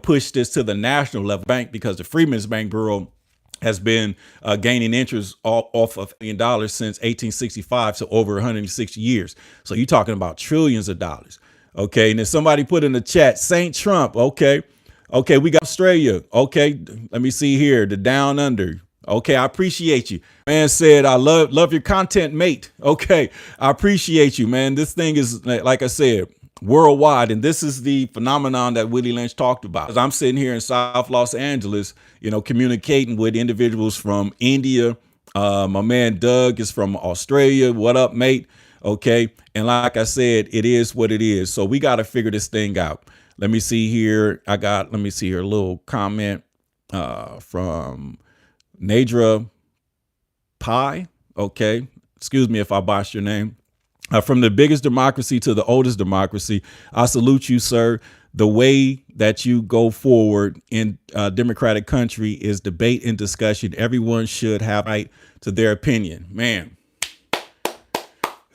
push this to the national level bank, because the Freedmen's Bank Bureau has been gaining interest off of $1 since 1865, so over 160 years. So you're talking about trillions of dollars. Okay, and then somebody put in the chat, Saint Trump. Okay, we got Australia. Okay, let me see here, the Down Under. Okay, I appreciate you. Man said, I love your content, mate. Okay, I appreciate you, man. This thing is, like I said, worldwide. And this is the phenomenon that Willie Lynch talked about. As I'm sitting here in South Los Angeles, communicating with individuals from India. My man Doug is from Australia. What up, mate? Okay. And like I said, it is what it is. So we got to figure this thing out. Let me see here. Let me see here, a little comment from Nadra Pi. Okay. Excuse me if I botched your name. From the biggest democracy to the oldest democracy, I salute you, sir. The way that you go forward in a democratic country is debate and discussion. Everyone should have right to their opinion. Man,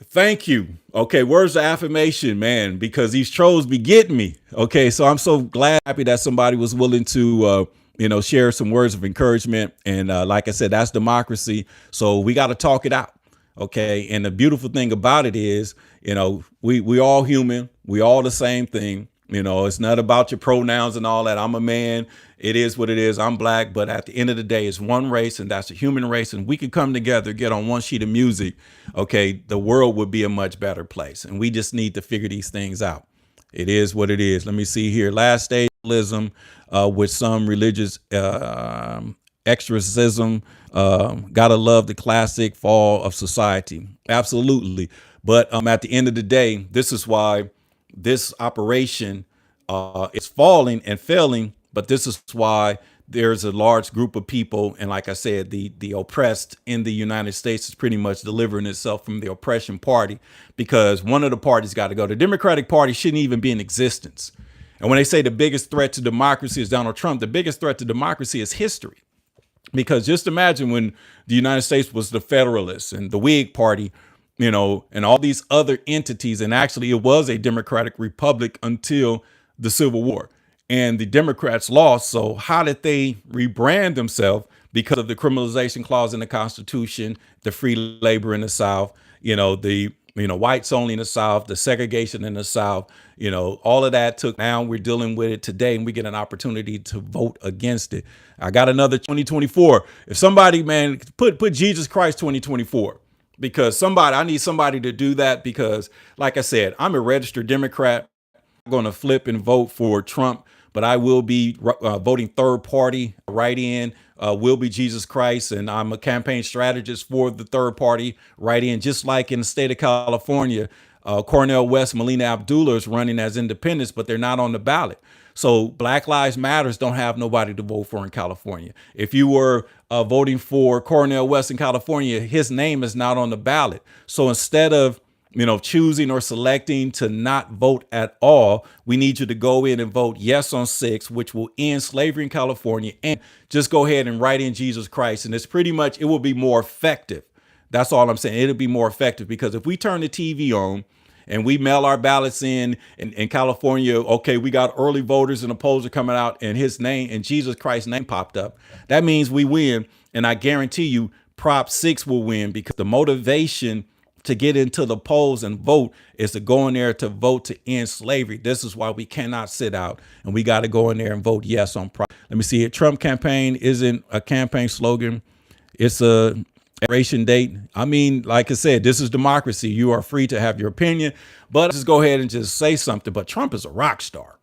thank you. Okay, words of affirmation, man, because these trolls be getting me. Okay, so I'm so happy that somebody was willing to share some words of encouragement. And like I said, that's democracy. So we got to talk it out. Okay. And the beautiful thing about it is, we all human. We all the same thing. It's not about your pronouns and all that. I'm a man. It is what it is. I'm black. But at the end of the day, it's one race, and that's the human race. And we could come together, get on one sheet of music. Okay. The world would be a much better place. And we just need to figure these things out. It is what it is. Let me see here. Last stage with some religious exorcism. Gotta love the classic fall of society. Absolutely. But at the end of the day, this is why this operation is falling and failing. But this is why there's a large group of people. And like I said, the oppressed in the United States is pretty much delivering itself from the oppression party, because one of the parties got to go. The Democratic Party shouldn't even be in existence. And when they say the biggest threat to democracy is Donald Trump, the biggest threat to democracy is history. Because just imagine when the United States was the Federalists and the Whig Party, and all these other entities. And actually, it was a democratic republic until the Civil War. And the Democrats lost. So how did they rebrand themselves? Because of the criminalization clause in the Constitution, the free labor in the South, the whites only in the South, the segregation in the South, all of that took. Now we're dealing with it today, and we get an opportunity to vote against it. I got another 2024. If somebody, man, put Jesus Christ 2024, because I need somebody to do that, because like I said, I'm a registered Democrat. I'm going to flip and vote for Trump, but I will be voting third party write-in, will be Jesus Christ. And I'm a campaign strategist for the third party write-in, just like in the state of California. Cornel West, Melina Abdullah is running as independents, but they're not on the ballot. So Black Lives Matters don't have nobody to vote for in California. If you were voting for Cornel West in California, his name is not on the ballot. So instead of choosing or selecting to not vote at all, we need you to go in and vote yes on 6, which will end slavery in California, and just go ahead and write in Jesus Christ. And it's pretty much, it will be more effective. That's all I'm saying. It'll be more effective, because if we turn the TV on and we mail our ballots in California, okay, we got early voters and a pollster coming out, and his name and Jesus Christ's name popped up. That means we win. And I guarantee you Prop 6 will win, because the motivation to get into the polls and vote is to go in there to vote to end slavery. This is why we cannot sit out, and we got to go in there and vote yes on Prop. Let me see it. Trump campaign isn't a campaign slogan. It's a expiration date. I mean, like I said, this is democracy. You are free to have your opinion, but just go ahead and just say something. But Trump is a rock star.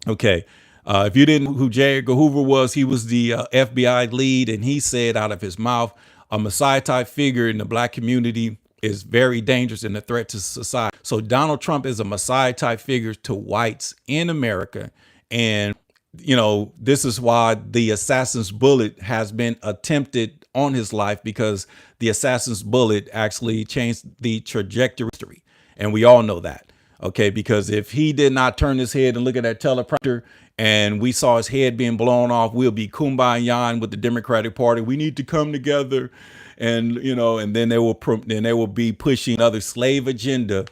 Okay. If you didn't know who J. Edgar Hoover was, he was the FBI lead, and he said out of his mouth, a Messiah type figure in the black community is very dangerous and a threat to society. So Donald Trump is a Messiah type figure to whites in America. And this is why the assassin's bullet has been attempted on his life, because the assassin's bullet actually changed the trajectory of history. And we all know that. Okay, because if he did not turn his head and look at that teleprompter and we saw his head being blown off, we'll be kumbayaing with the Democratic Party. We need to come together, and and then they will be pushing another slave agenda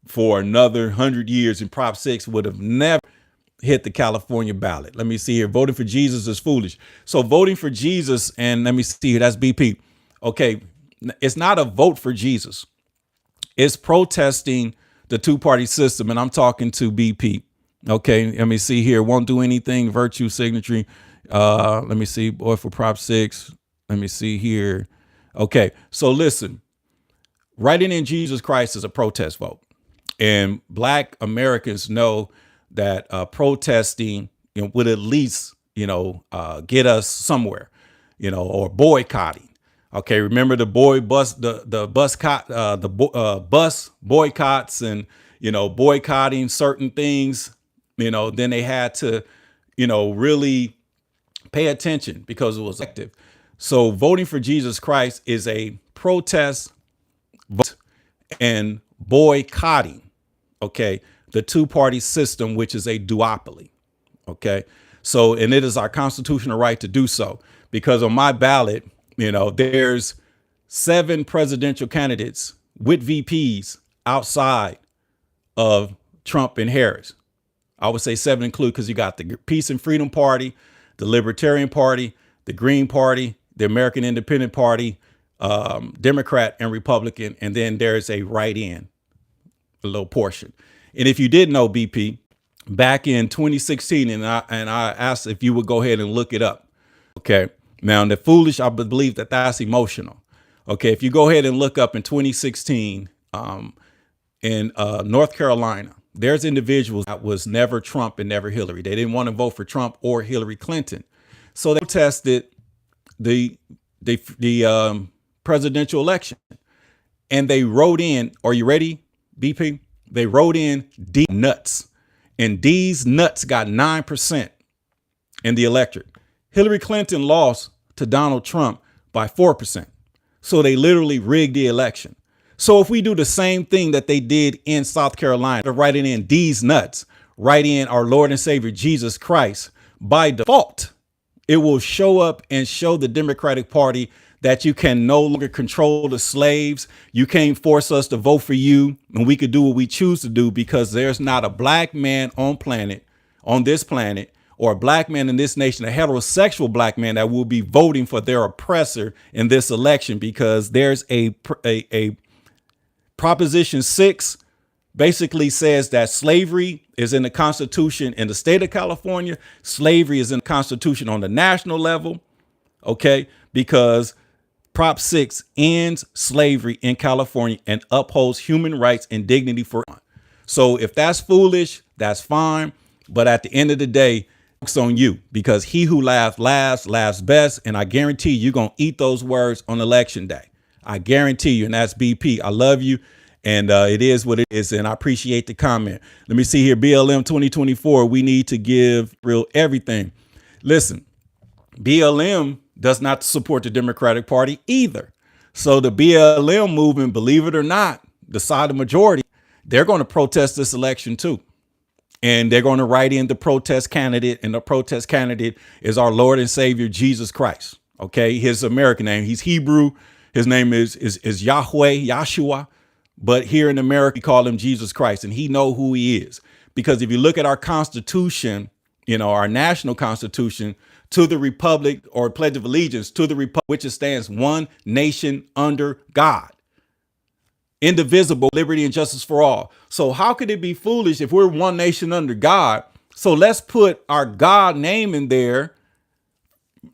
for another 100 years, and Prop 6 would have never hit the California ballot. Let me see here. Voting for Jesus is foolish. So voting for Jesus, and let me see here. That's BP. Okay, it's not a vote for Jesus. It's protesting the two-party system, and I'm talking to BP. Okay, let me see here. Won't do anything. Virtue signature. Let me see. Boy, for Prop 6. Let me see here. Okay, so listen. Writing in Jesus Christ is a protest vote, and Black Americans know that protesting would at least get us somewhere, or boycotting. Okay, remember the bus boycotts, and boycotting certain things. Then they had to really pay attention because it was effective. So voting for Jesus Christ is a protest vote and boycotting, okay, the two-party system, which is a duopoly. Okay, so, and it is our constitutional right to do so, because on my ballot, there's 7 presidential candidates with VPs outside of Trump and Harris. I would say 7 include, because you got the Peace and Freedom Party, the Libertarian Party, the Green Party, the American Independent Party, Democrat and Republican, and then there's a write-in, a little portion. And if you didn't know, BP, back in 2016, and I asked if you would go ahead and look it up. Okay. Now, the foolish, I believe that's emotional. Okay. If you go ahead and look up in 2016, in North Carolina, there's individuals that was never Trump and never Hillary. They didn't want to vote for Trump or Hillary Clinton. So they protested the presidential election, and they wrote in, are you ready, BP? They wrote in D nuts, and D's nuts got 9% in the electorate. Hillary Clinton lost to Donald Trump by 4%. So they literally rigged the election. So if we do the same thing that they did in South Carolina, writing in D's nuts, write in our Lord and Savior Jesus Christ, by default, it will show up and show the Democratic Party that you can no longer control the slaves. You can't force us to vote for you, and we could do what we choose to do, because there's not a Black man on this planet, or a Black man in this nation, a heterosexual Black man, that will be voting for their oppressor in this election, because there's a Proposition 6 basically says that slavery is in the Constitution in the state of California. Slavery is in the Constitution on the national level. Okay, because Prop 6 ends slavery in California and upholds human rights and dignity for everyone. So if that's foolish, that's fine. But at the end of the day, it's on you, because he who laughs last laughs best. And I guarantee you're going to eat those words on election day. I guarantee you. And that's BP. I love you. And it is what it is. And I appreciate the comment. Let me see here. BLM 2024. We need to give real everything. Listen, BLM does not support the Democratic Party either. So the BLM movement, believe it or not, the side of majority, they're going to protest this election too. And they're going to write in the protest candidate, and the protest candidate is our Lord and Savior, Jesus Christ. Okay. His American name, he's Hebrew. His name is Yahweh, Yahshua. But here in America, we call him Jesus Christ, and he know who he is. Because if you look at our Constitution, our national Constitution, to the Republic, or Pledge of Allegiance to the Republic, which stands one nation under God, indivisible, liberty and justice for all. So how could it be foolish if we're one nation under God? So let's put our God name in there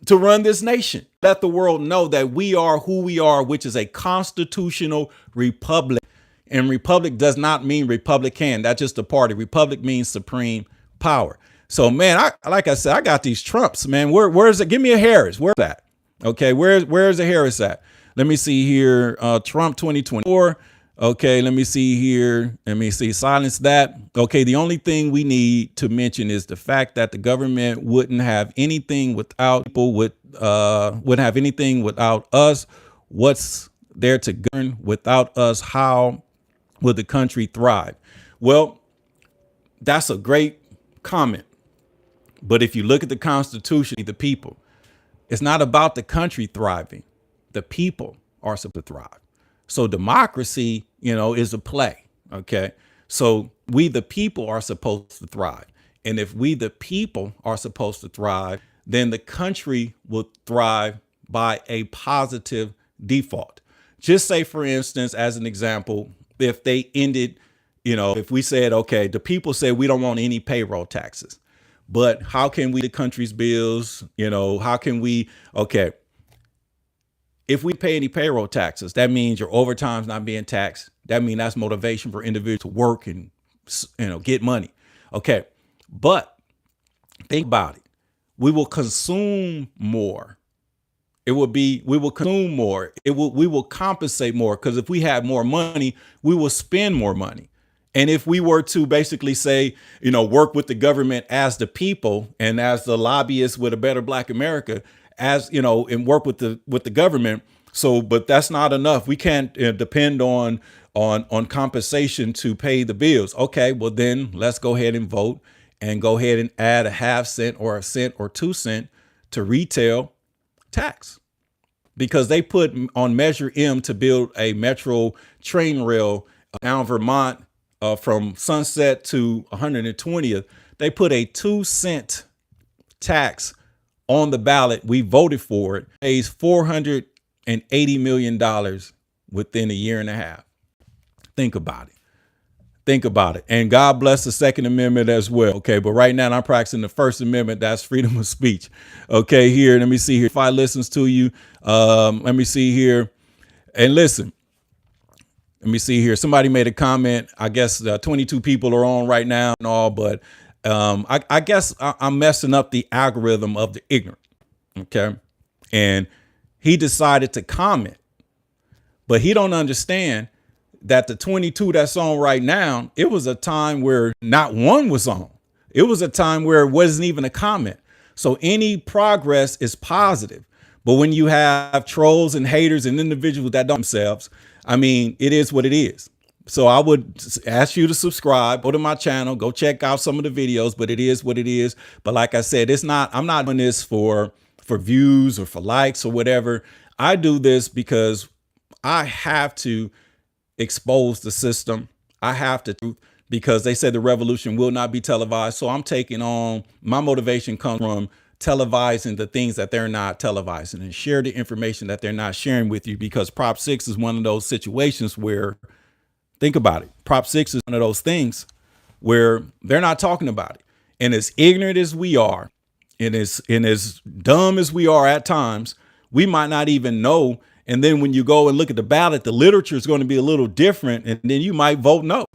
to run this nation. Let the world know that we are who we are, which is a constitutional republic. And republic does not mean Republican. That's just a party. Republic means supreme power. So, man, like I said, I got these Trumps, man. Where's it? Give me a Harris. Where's that? Okay, where's the Harris at? Let me see here. Trump 2024. Okay, let me see here. Let me see. Silence that. Okay, the only thing we need to mention is the fact that the government wouldn't have anything without people, wouldn't have anything without us. What's there to govern without us? How will the country thrive? Well, that's a great comment. But if you look at the Constitution, the people, it's not about the country thriving. The people are supposed to thrive. So democracy, is a play. Okay. So we, the people, are supposed to thrive. And if we, the people, are supposed to thrive, then the country will thrive by a positive default. Just say, for instance, as an example, if they ended, if we said, okay, the people said we don't want any payroll taxes, but how can we, the country's bills, how can we, okay, if we pay any payroll taxes, that means your overtime's not being taxed. That means that's motivation for individuals to work and, get money. Okay. But think about it. We will consume more. We will consume more. We will compensate more, because if we have more money, we will spend more money. And if we were to basically say, work with the government as the people and as the lobbyists with a better Black America, and work with the government. So, but that's not enough. We can't depend on compensation to pay the bills. Okay, well then let's go ahead and vote and go ahead and add a half cent or a cent or 2 cents to retail tax, because they put on Measure M to build a metro train rail down Vermont from Sunset to 120th. They put a 2-cent tax on the ballot. We voted for it. Pays $480 million within a year and a half. Think about it. Think about it. And God bless the Second Amendment as well. Okay. But right now I'm practicing the First Amendment. That's freedom of speech. Okay. Here, let me see here. If I listens to you, let me see here. And listen, let me see here. Somebody made a comment. I guess 22 people are on right now and all, but I guess I'm messing up the algorithm of the ignorant. Okay. And he decided to comment, but he don't understand that the 22 that's on right now, it was a time where not one was on. It was a time where it wasn't even a comment. So any progress is positive. But when you have trolls and haters and individuals that don't themselves, I mean, it is what it is. So I would ask you to subscribe, go to my channel, go check out some of the videos, but it is what it is. But like I said, I'm not doing this for views or for likes or whatever. I do this because I have to expose the system. I have to, because they said the revolution will not be televised. So I'm taking on, my motivation comes from televising the things that they're not televising and share the information that they're not sharing with you, because Prop 6 is one of those situations where, think about it. Prop 6 is one of those things where they're not talking about it. And as ignorant as we are, and as dumb as we are at times, we might not even know. And then when you go and look at the ballot, the literature is going to be a little different. And then you might vote no.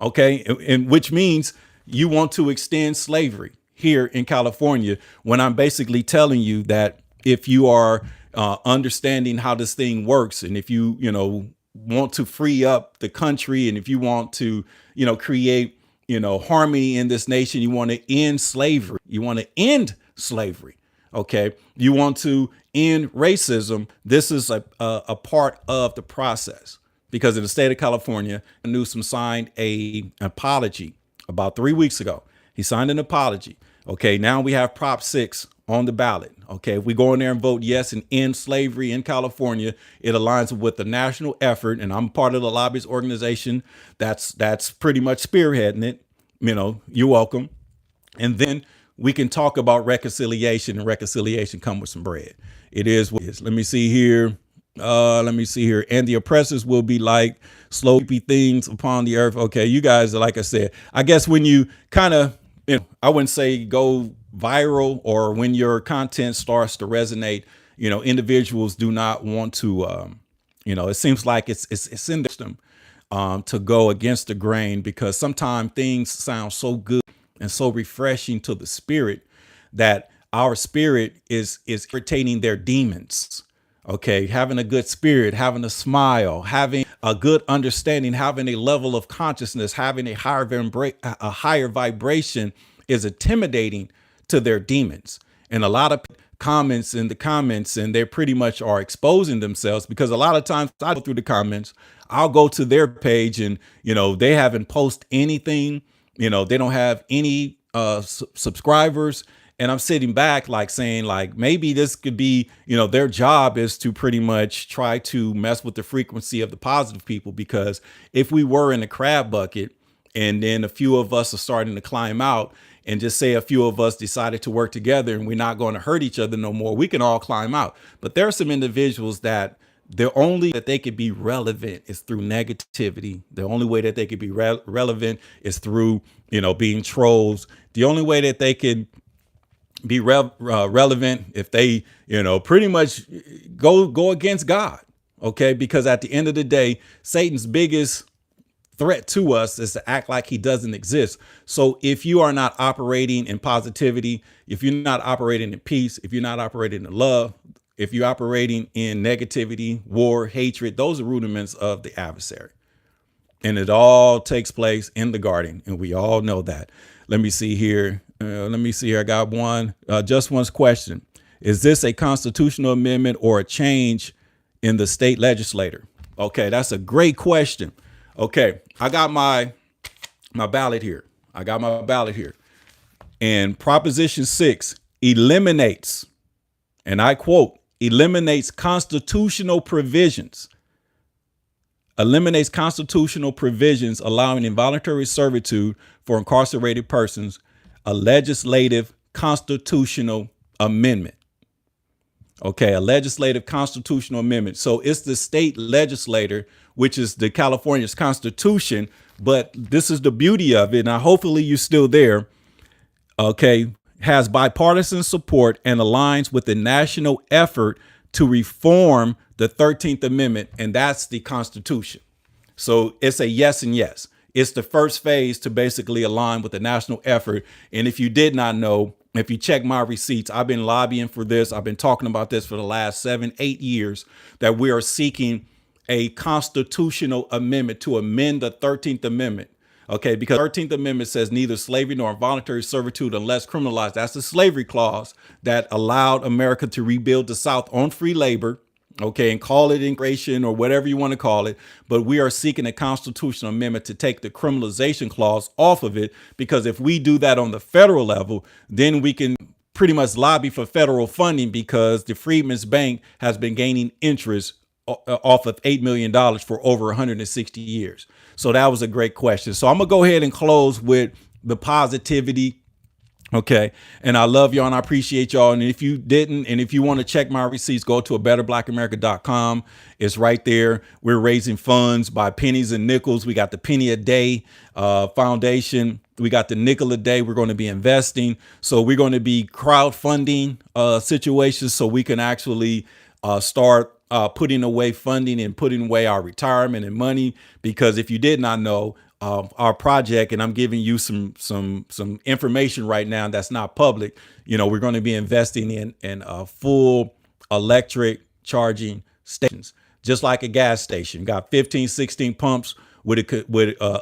Okay. And which means you want to extend slavery here in California, when I'm basically telling you that if you are understanding how this thing works, and if you, want to free up the country, and if you want to, create, harmony in this nation, you want to end slavery. You want to end slavery. Okay. You want to end racism. This is a part of the process, because in the state of California, Newsom signed an apology about 3 weeks ago. He signed an apology. Okay. Now we have Prop 6 on the ballot. Okay. If we go in there and vote yes and end slavery in California, it aligns with the national effort. And I'm part of the lobbyist organization that's pretty much spearheading it. You're welcome. And then we can talk about reconciliation, and reconciliation come with some bread. It is what it is. Let me see here. And the oppressors will be like slow things upon the earth. Okay. You guys, like I said, I guess when you kind of, I wouldn't say go viral, or when your content starts to resonate, individuals do not want to, it seems like it's in them to go against the grain, because sometimes things sound so good and so refreshing to the spirit that our spirit is irritating their demons. Okay. Having a good spirit, having a smile, having a good understanding, having a level of consciousness, having a higher vibration is intimidating to their demons. And a lot of comments in the comments, and they pretty much are exposing themselves, because a lot of times I go through the comments, I'll go to their page and, they haven't posted anything, they don't have any subscribers. And I'm sitting back like saying, like, maybe this could be, their job is to pretty much try to mess with the frequency of the positive people. Because if we were in a crab bucket and then a few of us are starting to climb out, and just say a few of us decided to work together and we're not going to hurt each other no more, we can all climb out. But there are some individuals that the only that they could be relevant is through negativity. The only way that they could be relevant is through, being trolls. The only way that they could be relevant if they, pretty much go against God. Okay. Because at the end of the day, Satan's biggest threat to us is to act like he doesn't exist. So if you are not operating in positivity, if you're not operating in peace, if you're not operating in love, if you're operating in negativity, war, hatred, those are rudiments of the adversary. And it all takes place in the garden. And we all know that. Let me see here. I got one. Just one's question. Is this a constitutional amendment or a change in the state legislature? Okay, that's a great question. Okay, I got my ballot here. And Proposition 6 eliminates, and I quote, eliminates constitutional provisions allowing involuntary servitude for incarcerated persons, a legislative constitutional amendment. Okay, a legislative constitutional amendment. So it's the state legislature, which is the California's constitution. But this is the beauty of it. Now, hopefully you're still there. Okay, has bipartisan support and aligns with the national effort to reform the 13th Amendment. And that's the Constitution. So it's a yes and yes. It's the first phase to basically align with the national effort. And if you did not know, if you check my receipts, I've been lobbying for this. I've been talking about this for the last 7-8 years, that we are seeking a constitutional amendment to amend the 13th Amendment. Okay, because the 13th Amendment says neither slavery nor involuntary servitude unless criminalized. That's the slavery clause that allowed America to rebuild the South on free labor. Okay, and call it integration or whatever you want to call it. But we are seeking a constitutional amendment to take the criminalization clause off of it, because if we do that on the federal level, then we can pretty much lobby for federal funding, because the Freedmen's Bank has been gaining interest off of $8 million for over 160 years. So that was a great question. So I'm going to go ahead and close with the positivity. Okay. And I love y'all and I appreciate y'all. And if you didn't, and if you want to check my receipts, go to abetterblackAmerica.com. It's right there. We're raising funds by pennies and nickels. We got the penny a day foundation. We got the nickel a day. We're going to be investing. So we're going to be crowdfunding situations so we can actually start putting away funding and putting away our retirement and money. Because if you did not know, our project, and I'm giving you some information right now that's not public. We're going to be investing in full electric charging stations, just like a gas station. Got 15, 16 pumps with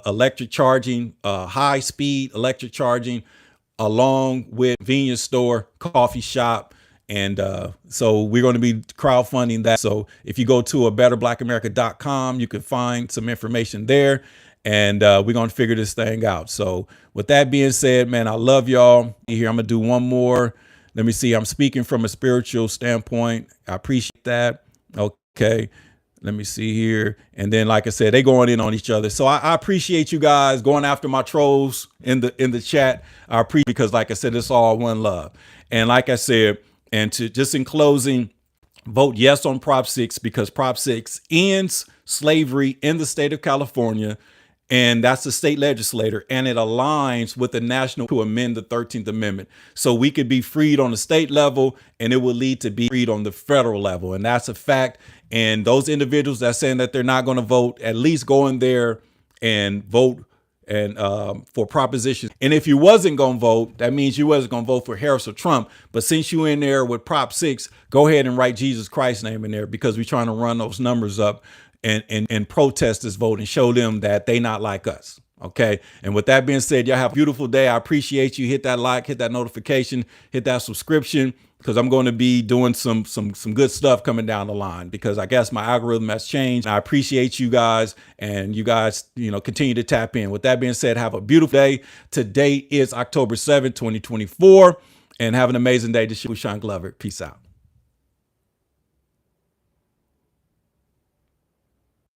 electric charging, high speed electric charging, along with convenience store, coffee shop. And so we're going to be crowdfunding that. So if you go to abetterblackAmerica.com, you can find some information there. And we're going to figure this thing out. So with that being said, man, I love y'all. Here, I'm going to do one more. Let me see. I'm speaking from a spiritual standpoint. I appreciate that. Okay. Let me see here. And then, like I said, they going in on each other. So I appreciate you guys going after my trolls in the chat. I appreciate, because like I said, it's all one love. And like I said, and to just in closing, vote yes on Prop 6, because Prop 6 ends slavery in the state of California. And that's the state legislature, and it aligns with the national to amend the 13th Amendment. So we could be freed on the state level, and it will lead to be freed on the federal level. And that's a fact. And those individuals that are saying that they're not going to vote, at least go in there and vote and for propositions. And if you wasn't going to vote, that means you wasn't going to vote for Harris or Trump. But since you in there with Prop 6, go ahead and write Jesus Christ's name in there, because we're trying to run those numbers up. and protest this vote and show them that they not like us. Okay. And with that being said, y'all have a beautiful day. I appreciate you. Hit that like, hit that notification, hit that subscription, because I'm going to be doing some good stuff coming down the line, because I guess my algorithm has changed. I appreciate you guys, and you guys, continue to tap in. With that being said, have a beautiful day. Today is October 7th, 2024, and have an amazing day. This is Sean Glover. Peace out.